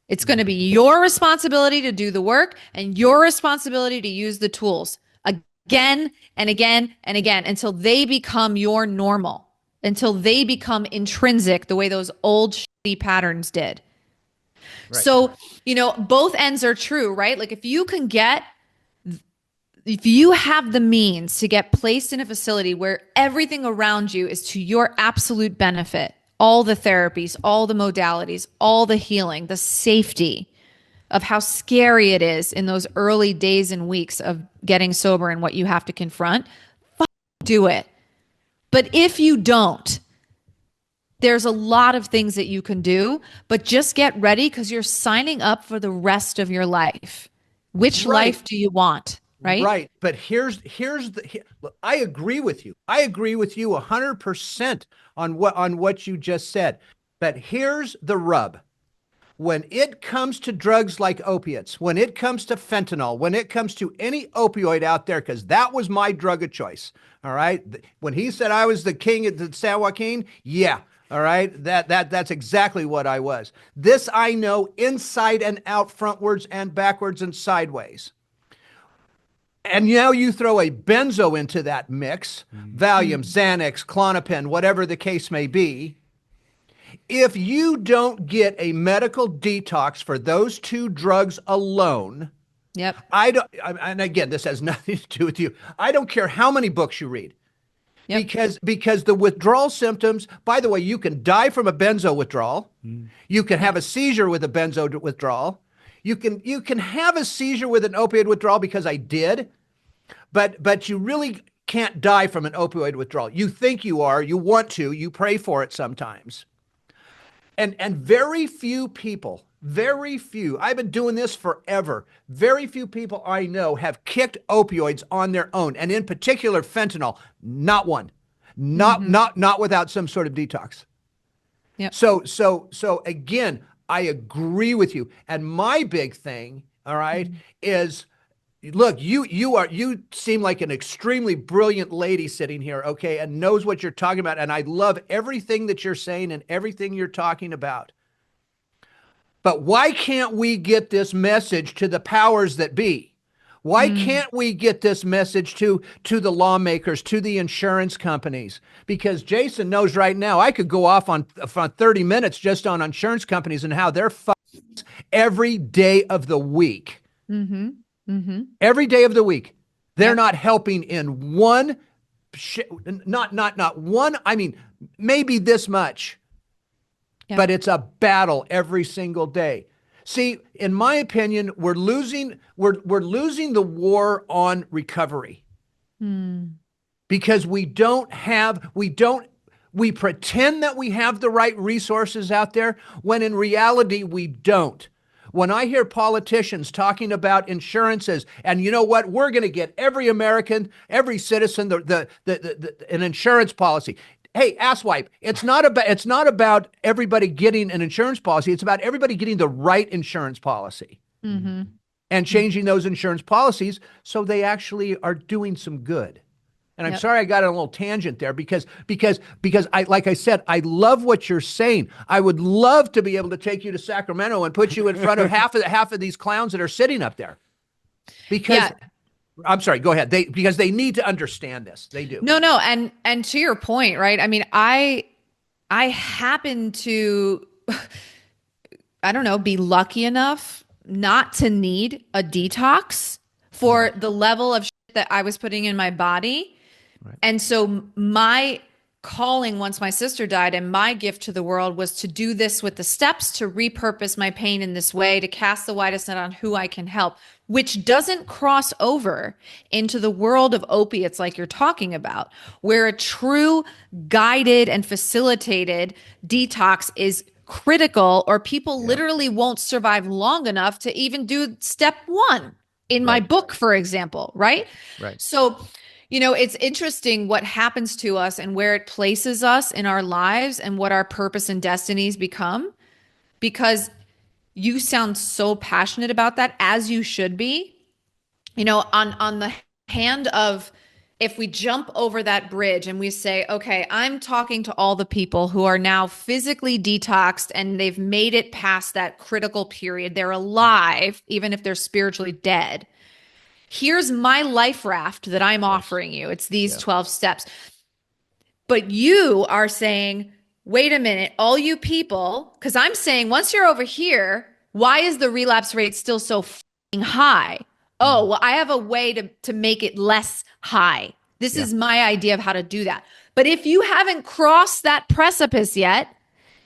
It's going to be your responsibility to do the work and your responsibility to use the tools again and again and again until they become your normal, until they become intrinsic the way those old shitty patterns did. Right. So, both ends are true, right? Like if you have the means to get placed in a facility where everything around you is to your absolute benefit, all the therapies, all the modalities, all the healing, the safety of how scary it is in those early days and weeks of getting sober and what you have to confront, do it. But if you don't, there's a lot of things that you can do, but just get ready because you're signing up for the rest of your life. Which life do you want? Right. Right. But I agree with you. I agree with you 100% on what you just said. But here's the rub. When it comes to drugs like opiates, when it comes to fentanyl, when it comes to any opioid out there, because that was my drug of choice. All right. When he said I was the king at the San Joaquin, yeah. All right. That's exactly what I was. This I know inside and out, frontwards and backwards and sideways. And now you throw a benzo into that mix, Valium, Xanax, Klonopin, whatever the case may be. If you don't get a medical detox for those 2 drugs alone, and again, this has nothing to do with you. I don't care how many books you read. Yep. Because the withdrawal symptoms, by the way, you can die from a benzo withdrawal. You can have a seizure with a benzo withdrawal. You can have a seizure with an opioid withdrawal because I did, but you really can't die from an opioid withdrawal. You think you are, you want to, you pray for it sometimes. And very few people, I've been doing this forever. Very few people I know have kicked opioids on their own. And in particular, fentanyl, not one, not without some sort of detox. Yep. So again, I agree with you. And my big thing, all right, is look, you seem like an extremely brilliant lady sitting here, okay, and knows what you're talking about. And I love everything that you're saying and everything you're talking about. But why can't we get this message to the powers that be? Why can't we get this message to the lawmakers, to the insurance companies? Because Jason knows right now I could go off on 30 minutes just on insurance companies and how they're every day of the week. Every day of the week. They're not helping in one, not one, I mean, maybe this much. But it's a battle every single day. See, in my opinion, we're losing the war on recovery because we pretend that we have the right resources out there when in reality we don't. When I hear politicians talking about insurances, and you know what, we're going to get every American, every citizen, an insurance policy. Hey, asswipe, it's not about everybody getting an insurance policy. It's about everybody getting the right insurance policy and changing those insurance policies so they actually are doing some good. And I'm sorry I got on a little tangent there because I, like I said, I love what you're saying. I would love to be able to take you to Sacramento and put you in front of half of these clowns that are sitting up there. Because I'm sorry, go ahead. Because they need to understand this. They do. No. And to your point, right? I mean, I happen to, I don't know, be lucky enough not to need a detox for the level of shit that I was putting in my body. Right. And so my calling once my sister died and my gift to the world was to do this with the steps to repurpose my pain in this way, to cast the widest net on who I can help, which doesn't cross over into the world of opiates like you're talking about, where a true guided and facilitated detox is critical, or people literally won't survive long enough to even do step one in my book, for example, right? Right. So, you know, it's interesting what happens to us and where it places us in our lives and what our purpose and destinies become, because you sound so passionate about that, as you should be. You know, on the hand of, if we jump over that bridge and we say, okay, I'm talking to all the people who are now physically detoxed and they've made it past that critical period. They're alive, even if they're spiritually dead. Here's my life raft that I'm offering you. It's these 12 steps. But you are saying, wait a minute, all you people, because I'm saying once you're over here, why is the relapse rate still so fucking high? Oh, well, I have a way to make it less high. This is my idea of how to do that. But if you haven't crossed that precipice yet,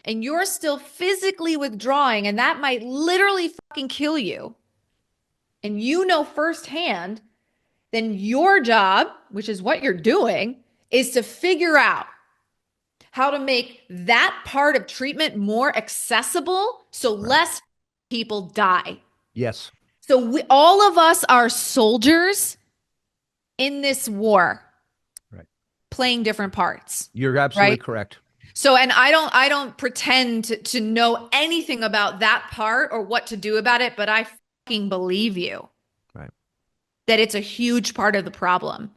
and you're still physically withdrawing, and that might literally fucking kill you, and you know firsthand, then your job, which is what you're doing, is to figure out how to make that part of treatment more accessible so less people die. Yes. So all of us are soldiers in this war, playing different parts. You're absolutely correct. So, and I don't pretend to know anything about that part or what to do about it, but I fucking believe you. Right. That it's a huge part of the problem.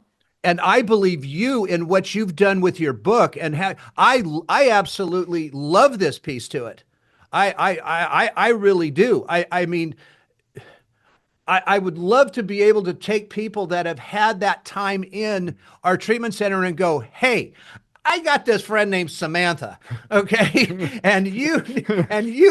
And I believe you in what you've done with your book, and I absolutely love this piece to it. I really do. I mean, I would love to be able to take people that have had that time in our treatment center and go, hey, I got this friend named Samantha, okay, and you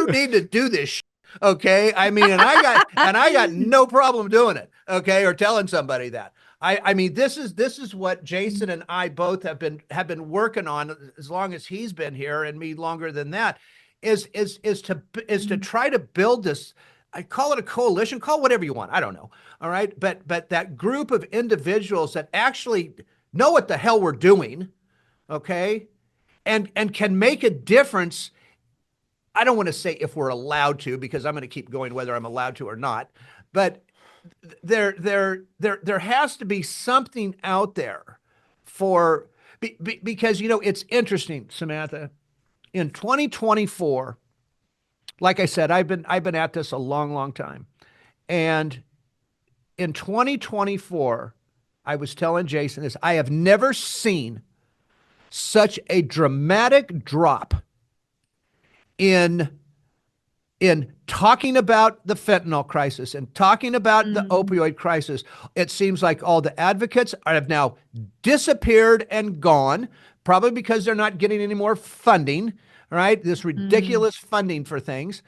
need to do this, okay. I mean, and I got no problem doing it, okay, or telling somebody that. I mean, this is what Jason and I both have been working on as long as he's been here, and me longer than that, is to try to build this. I call it a coalition, call it whatever you want. I don't know. All right. But that group of individuals that actually know what the hell we're doing. Okay. And can make a difference. I don't want to say if we're allowed to, because I'm going to keep going whether I'm allowed to or not, but there has to be something out there because, you know, it's interesting, Samantha, in 2024, like I said, I've been at this a long, long time. And in 2024, I was telling Jason this, I have never seen such a dramatic drop in talking about the fentanyl crisis and talking about the opioid crisis. It seems like all the advocates have now disappeared and gone, probably because they're not getting any more funding, right? This ridiculous funding for things.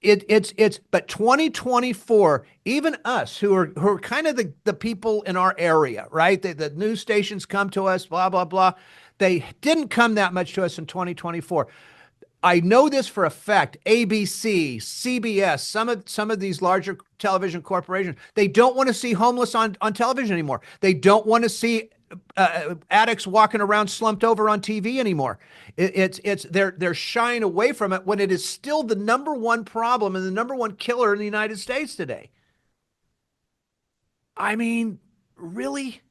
But 2024, even us who are kind of the people in our area, right? The news stations come to us, blah, blah, blah. They didn't come that much to us in 2024. I know this for a fact. ABC, CBS, some of these larger television corporations, they don't want to see homeless on television anymore. They don't want to see addicts walking around slumped over on TV anymore. They're shying away from it when it is still the number one problem and the number one killer in the United States today. I mean, really?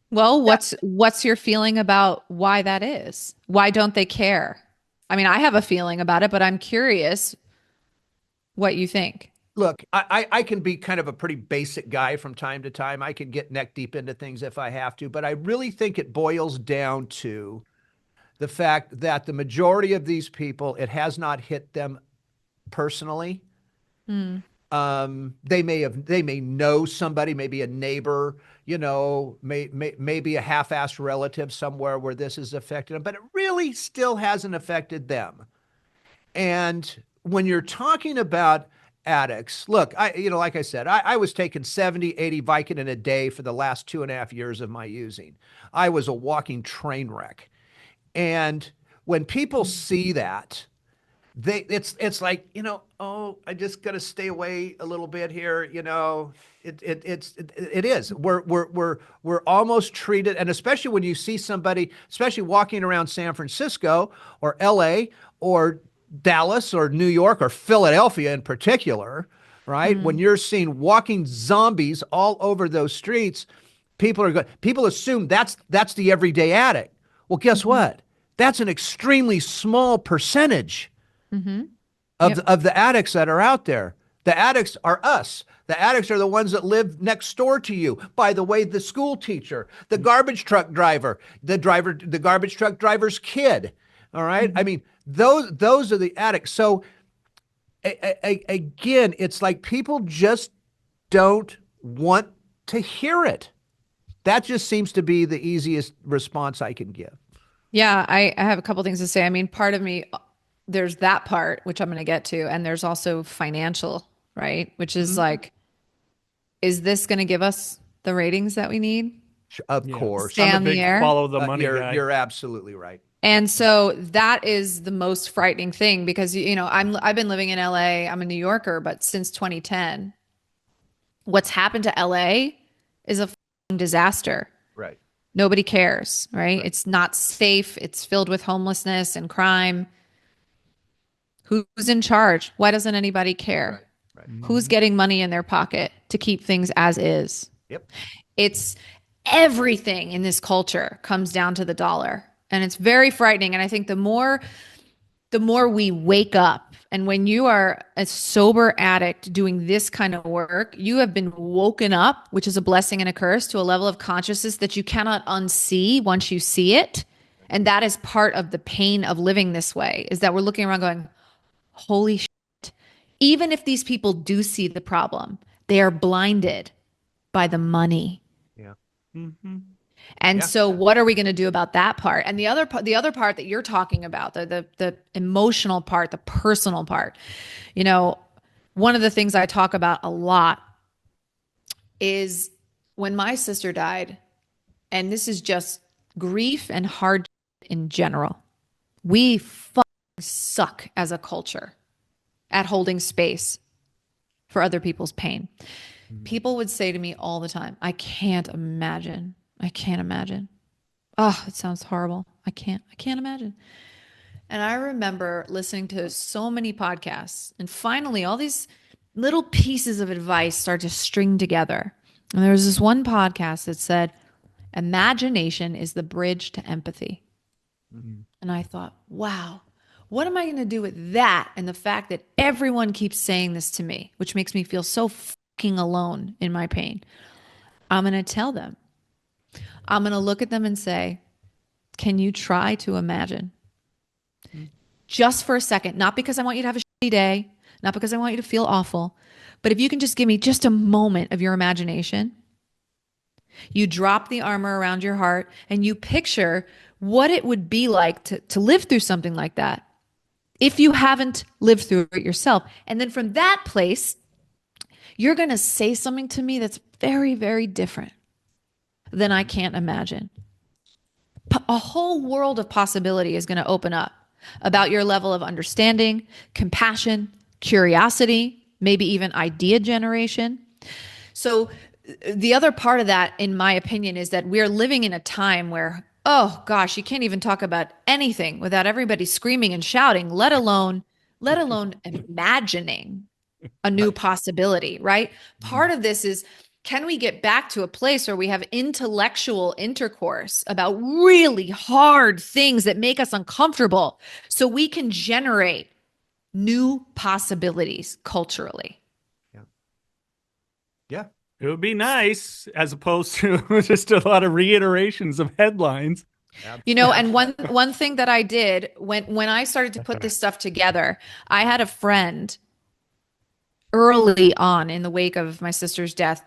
Well, what's your feeling about why that is? Why don't they care? I mean, I have a feeling about it, but I'm curious what you think. Look, I can be kind of a pretty basic guy from time to time. I can get neck deep into things if I have to, but I really think it boils down to the fact that the majority of these people, it has not hit them personally. They may know somebody, maybe a neighbor, maybe a half-assed relative somewhere where this has affected them, but it really still hasn't affected them. And when you're talking about addicts, look, like I said, I was taking 70, 80 Vicodin a day for the last 2.5 years of my using. I was a walking train wreck. And when people see that, it's like, I just got to stay away a little bit here. It is. We're almost treated, and especially when you see somebody, especially walking around San Francisco or LA or Dallas or New York or Philadelphia in particular, right? When you're seeing walking zombies all over those streets, people assume that's the everyday addict. Well, guess what? That's an extremely small percentage of the addicts that are out there. The addicts are us. The addicts are the ones that live next door to you. By the way, the school teacher, the garbage truck driver, the garbage truck driver's kid. All right. I mean, those are the addicts. So again, it's like people just don't want to hear it. That just seems to be the easiest response I can give. Yeah, I have a couple things to say. I mean, part of me, there's that part, which I'm going to get to, and there's also financial, right? Which is like, is this going to give us the ratings that we need? Of course. Stay on the air. Follow the money guy. You're absolutely right. And so that is the most frightening thing because, I've been living in LA. I'm a New Yorker, but since 2010, what's happened to LA is a f***ing disaster. Right. Nobody cares, right? It's not safe. It's filled with homelessness and crime. Who's in charge? Why doesn't anybody care? Right. Who's getting money in their pocket to keep things as is? Yep. It's everything in this culture comes down to the dollar. And it's very frightening. And I think the more we wake up, and when you are a sober addict doing this kind of work, you have been woken up, which is a blessing and a curse, to a level of consciousness that you cannot unsee once you see it. And that is part of the pain of living this way, is that we're looking around going, holy shit. Even if these people do see the problem, they are blinded by the money. Yeah. And so what are we going to do about that part? And the other part that you're talking about, the emotional part, the personal part, one of the things I talk about a lot is when my sister died, and this is just grief and hardship in general. We fucking suck as a culture at holding space for other people's pain. People would say to me all the time, I can't imagine. Oh, it sounds horrible. I can't imagine. And I remember listening to so many podcasts, and finally all these little pieces of advice start to string together. And there was this one podcast that said, imagination is the bridge to empathy. And I thought, wow, what am I going to do with that? And the fact that everyone keeps saying this to me, which makes me feel so fucking alone in my pain, I'm going to tell them. I'm going to look at them and say, can you try to imagine just for a second? Not because I want you to have a shitty day, not because I want you to feel awful, but if you can just give me just a moment of your imagination, you drop the armor around your heart and you picture what it would be like to live through something like that if you haven't lived through it yourself. And then from that place, you're going to say something to me that's very, very different than I can't imagine. A whole world of possibility is going to open up about your level of understanding, compassion, curiosity, maybe even idea generation. So the other part of that, in my opinion, is that we're living in a time where, oh gosh, you can't even talk about anything without everybody screaming and shouting, let alone imagining a new possibility, right? Part of this is, can we get back to a place where we have intellectual intercourse about really hard things that make us uncomfortable so we can generate new possibilities culturally? Yeah. Yeah. It would be nice, as opposed to just a lot of reiterations of headlines. You know, and one thing that I did when I started to put this stuff together, I had a friend early on in the wake of my sister's death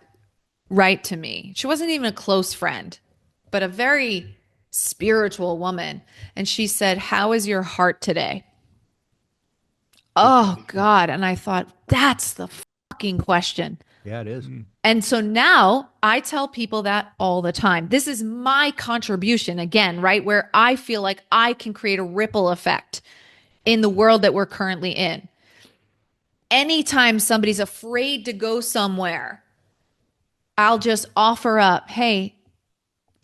write to me. She wasn't even a close friend, but a very spiritual woman. And she said, "How is your heart today?" Oh God. And I thought, that's the fucking question. Yeah, it is. And so now I tell people that all the time. This is my contribution again, right? Where I feel like I can create a ripple effect in the world that we're currently in. Anytime somebody's afraid to go somewhere, I'll just offer up, hey,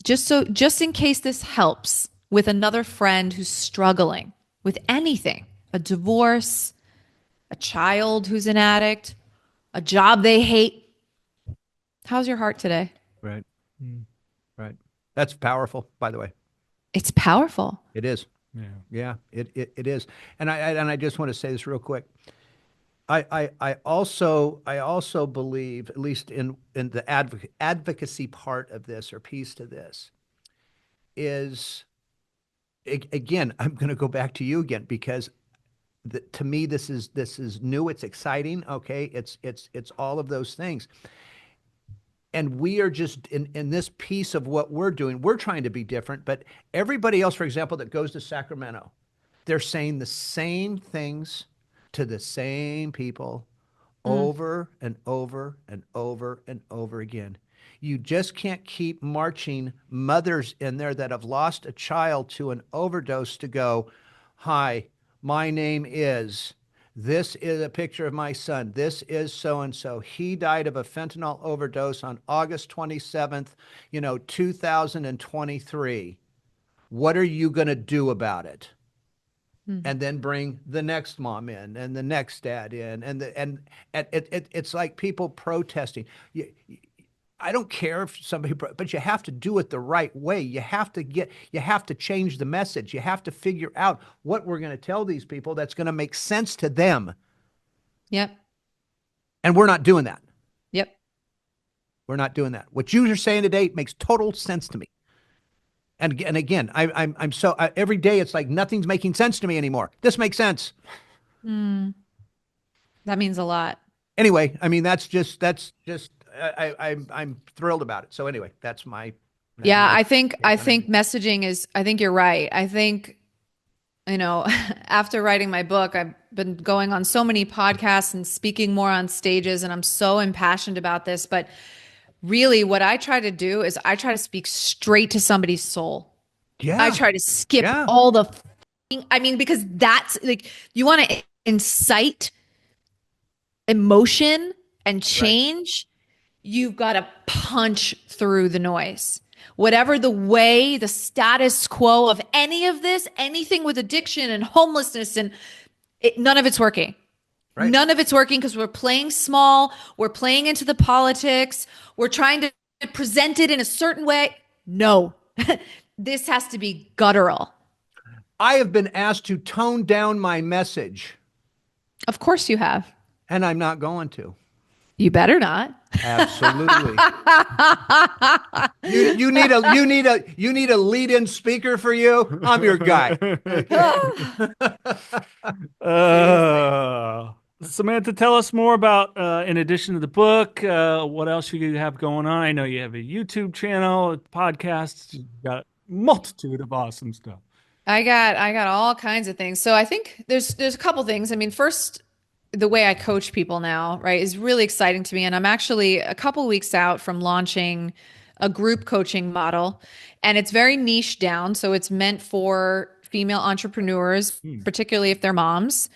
just in case this helps with another friend who's struggling with anything, a divorce, a child who's an addict, a job they hate. How's your heart today? Right. Right. That's powerful, by the way. It's powerful. It is. Yeah, it is. And I just want to say this real quick. I also believe, at least in the advocacy part of this, or piece to this, is, again, I'm going to go back to you again, because to me this is new, it's exciting. Okay, it's all of those things. And we are just in this piece of what we're doing, we're trying to be different, but everybody else, for example, that goes to Sacramento, they're saying the same things to the same people over and over and over and over again. You just can't keep marching mothers in there that have lost a child to an overdose to go, hi, my name is, this is a picture of my son, this is so-and-so. He died of a fentanyl overdose on August 27th, 2023. What are you going to do about it? And then bring the next mom in and the next dad in, and it's like people protesting. I don't care if somebody, but you have to do it the right way. You have to change the message. You have to figure out what we're going to tell these people that's going to make sense to them. Yep. And we're not doing that. Yep. We're not doing that. What you are saying today makes total sense to me. And again, I'm so every day it's like nothing's making sense to me anymore. This makes sense. That means a lot. Anyway, I mean that's just I'm thrilled about it. So anyway, that's my. Yeah, I think messaging is. I think you're right. I think, after writing my book, I've been going on so many podcasts and speaking more on stages, and I'm so impassioned about this, but. Really, what I try to do is I try to speak straight to somebody's soul. Yeah. I try to skip all the, because that's like, you want to incite emotion and change. Right. You've got to punch through the noise. Whatever the way, the status quo of any of this, anything with addiction and homelessness, and none of it's working. Right. None of it's working because we're playing small. We're playing into the politics. We're trying to present it in a certain way. No, this has to be guttural. I have been asked to tone down my message. Of course you have. And I'm not going to. You better not. Absolutely. You need a lead-in speaker for you. I'm your guy. Okay. Uh, Samantha, tell us more about, in addition to the book, what else you have going on. I know you have a YouTube channel, a podcast. You've got a multitude of awesome stuff. I got all kinds of things. So I think there's a couple things. I mean, first, the way I coach people now, right, is really exciting to me. And I'm actually a couple weeks out from launching a group coaching model. And it's very niche down. So it's meant for female entrepreneurs, particularly if they're moms.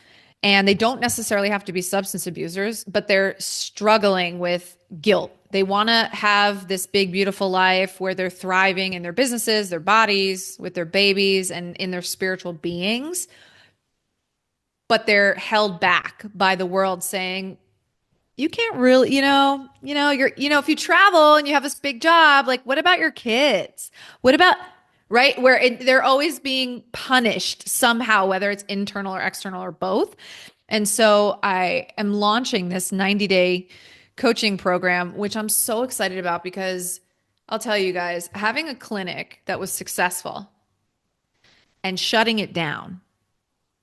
And they don't necessarily have to be substance abusers, but they're struggling with guilt. They want to have this big, beautiful life where they're thriving in their businesses, their bodies, with their babies, and in their spiritual beings. But they're held back by the world saying, you can't really, if you travel and you have this big job, like, what about your kids? What about, right? They're always being punished somehow, whether it's internal or external or both. And so I am launching this 90-day coaching program, which I'm so excited about because I'll tell you guys, having a clinic that was successful and shutting it down,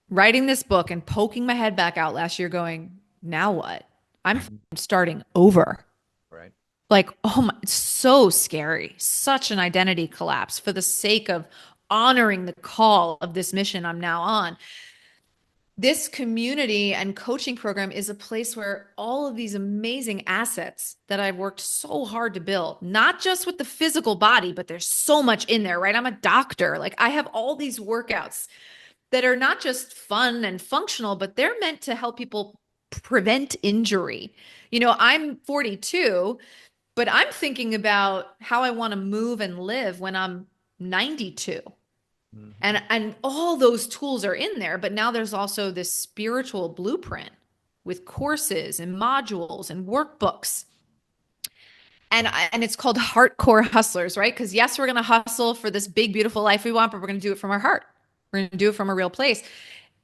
writing this book and poking my head back out last year going, now what? I'm starting over. Right. Like, oh my, it's so scary. Such an identity collapse for the sake of honoring the call of this mission I'm now on. This community and coaching program is a place where all of these amazing assets that I've worked so hard to build, not just with the physical body, but there's so much in there, right? I'm a doctor. Like, I have all these workouts that are not just fun and functional, but they're meant to help people prevent injury. I'm 42, but I'm thinking about how I want to move and live when I'm 92. And all those tools are in there, but now there's also this spiritual blueprint with courses and modules and workbooks. And it's called Hardcore Hustlers, right? Because yes, we're going to hustle for this big, beautiful life we want, but we're going to do it from our heart. We're going to do it from a real place.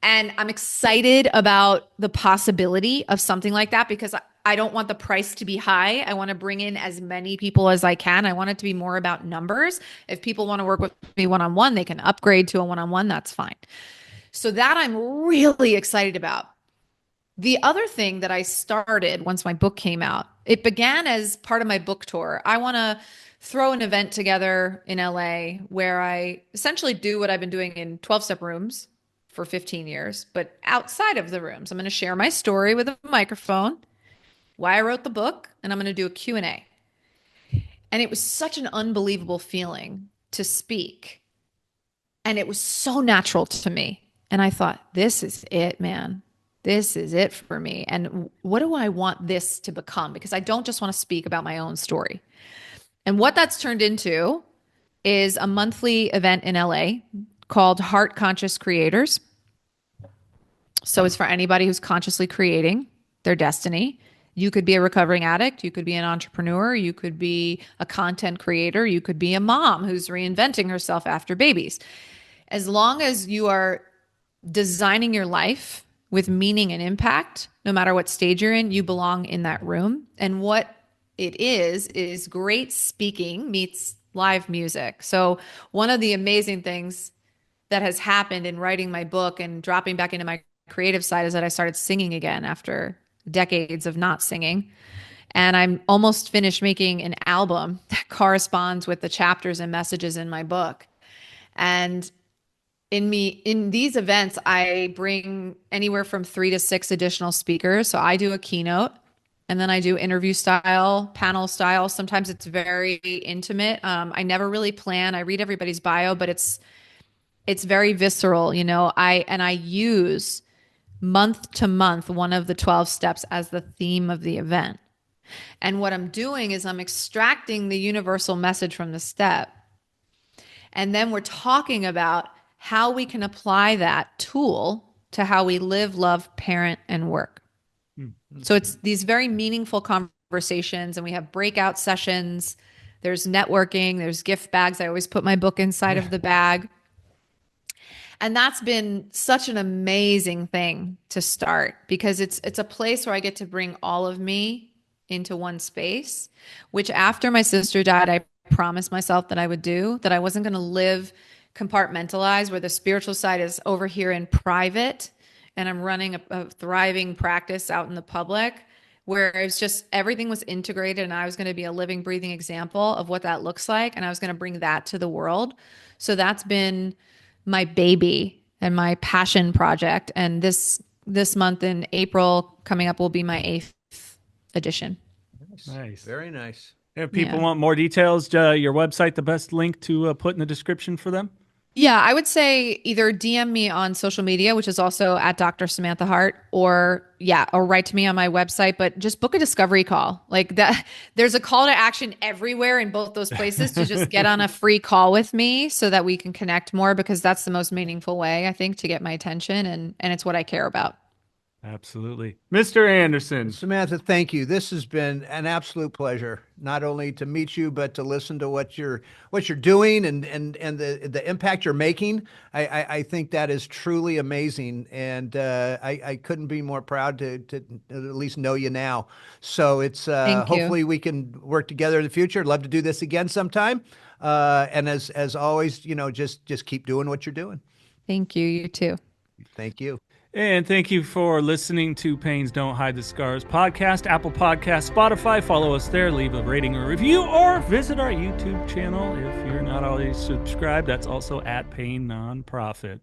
And I'm excited about the possibility of something like that because I don't want the price to be high. I want to bring in as many people as I can. I want it to be more about numbers. If people want to work with me one-on-one, they can upgrade to a one-on-one. That's fine. So that I'm really excited about. The other thing that I started once my book came out, it began as part of my book tour. I want to throw an event together in LA where I essentially do what I've been doing in 12-step rooms for 15 years, but outside of the rooms. I'm going to share my story with a microphone, why I wrote the book, and I'm going to do a Q&A. And it was such an unbelievable feeling to speak. And it was so natural to me. And I thought, this is it, man. This is it for me. And what do I want this to become? Because I don't just want to speak about my own story. And what that's turned into is a monthly event in LA called Heart Conscious Creators. So it's for anybody who's consciously creating their destiny. You could be a recovering addict. You could be an entrepreneur. You could be a content creator. You could be a mom who's reinventing herself after babies. As long as you are designing your life with meaning and impact, no matter what stage you're in, you belong in that room. And what it is great speaking meets live music. So one of the amazing things that has happened in writing my book and dropping back into my creative side is that I started singing again after decades of not singing. And I'm almost finished making an album that corresponds with the chapters and messages in my book. And in these events, I bring anywhere from 3 to 6 additional speakers. So I do a keynote and then I do interview style, panel style. Sometimes it's very intimate. I never really plan. I read everybody's bio, but it's very visceral, I use month to month one of the 12 steps as the theme of the event. And what I'm doing is I'm extracting the universal message from the step. And then we're talking about how we can apply that tool to how we live, love, parent, and work. Mm-hmm. So it's these very meaningful conversations, and we have breakout sessions. There's networking, there's gift bags. I always put my book inside of the bag. And that's been such an amazing thing to start because it's a place where I get to bring all of me into one space, which after my sister died, I promised myself that I would do, that I wasn't going to live compartmentalized where the spiritual side is over here in private and I'm running a thriving practice out in the public where it's just everything was integrated and I was going to be a living, breathing example of what that looks like. And I was going to bring that to the world. So that's been my baby and my passion project. And this month in April coming up will be my 8th edition. Nice. Very nice. If people want more details, your website, the best link to put in the description for them? Yeah, I would say either DM me on social media, which is also at Dr. Samantha Harte, or write to me on my website, but just book a discovery call. Like that, there's a call to action everywhere in both those places to just get on a free call with me so that we can connect more, because that's the most meaningful way, I think, to get my attention, and it's what I care about. Absolutely. Mr. Andersen. Samantha, thank you. This has been an absolute pleasure, not only to meet you, but to listen to what you're doing and the impact you're making. I think that is truly amazing. And I couldn't be more proud to at least know you now. So it's hopefully we can work together in the future. I'd love to do this again sometime. And as always, just keep doing what you're doing. Thank you. You too. Thank you. And thank you for listening to Pains Don't Hide the Scars podcast, Apple Podcast, Spotify. Follow us there, leave a rating or review, or visit our YouTube channel if you're not already subscribed. That's also at Pain Nonprofit.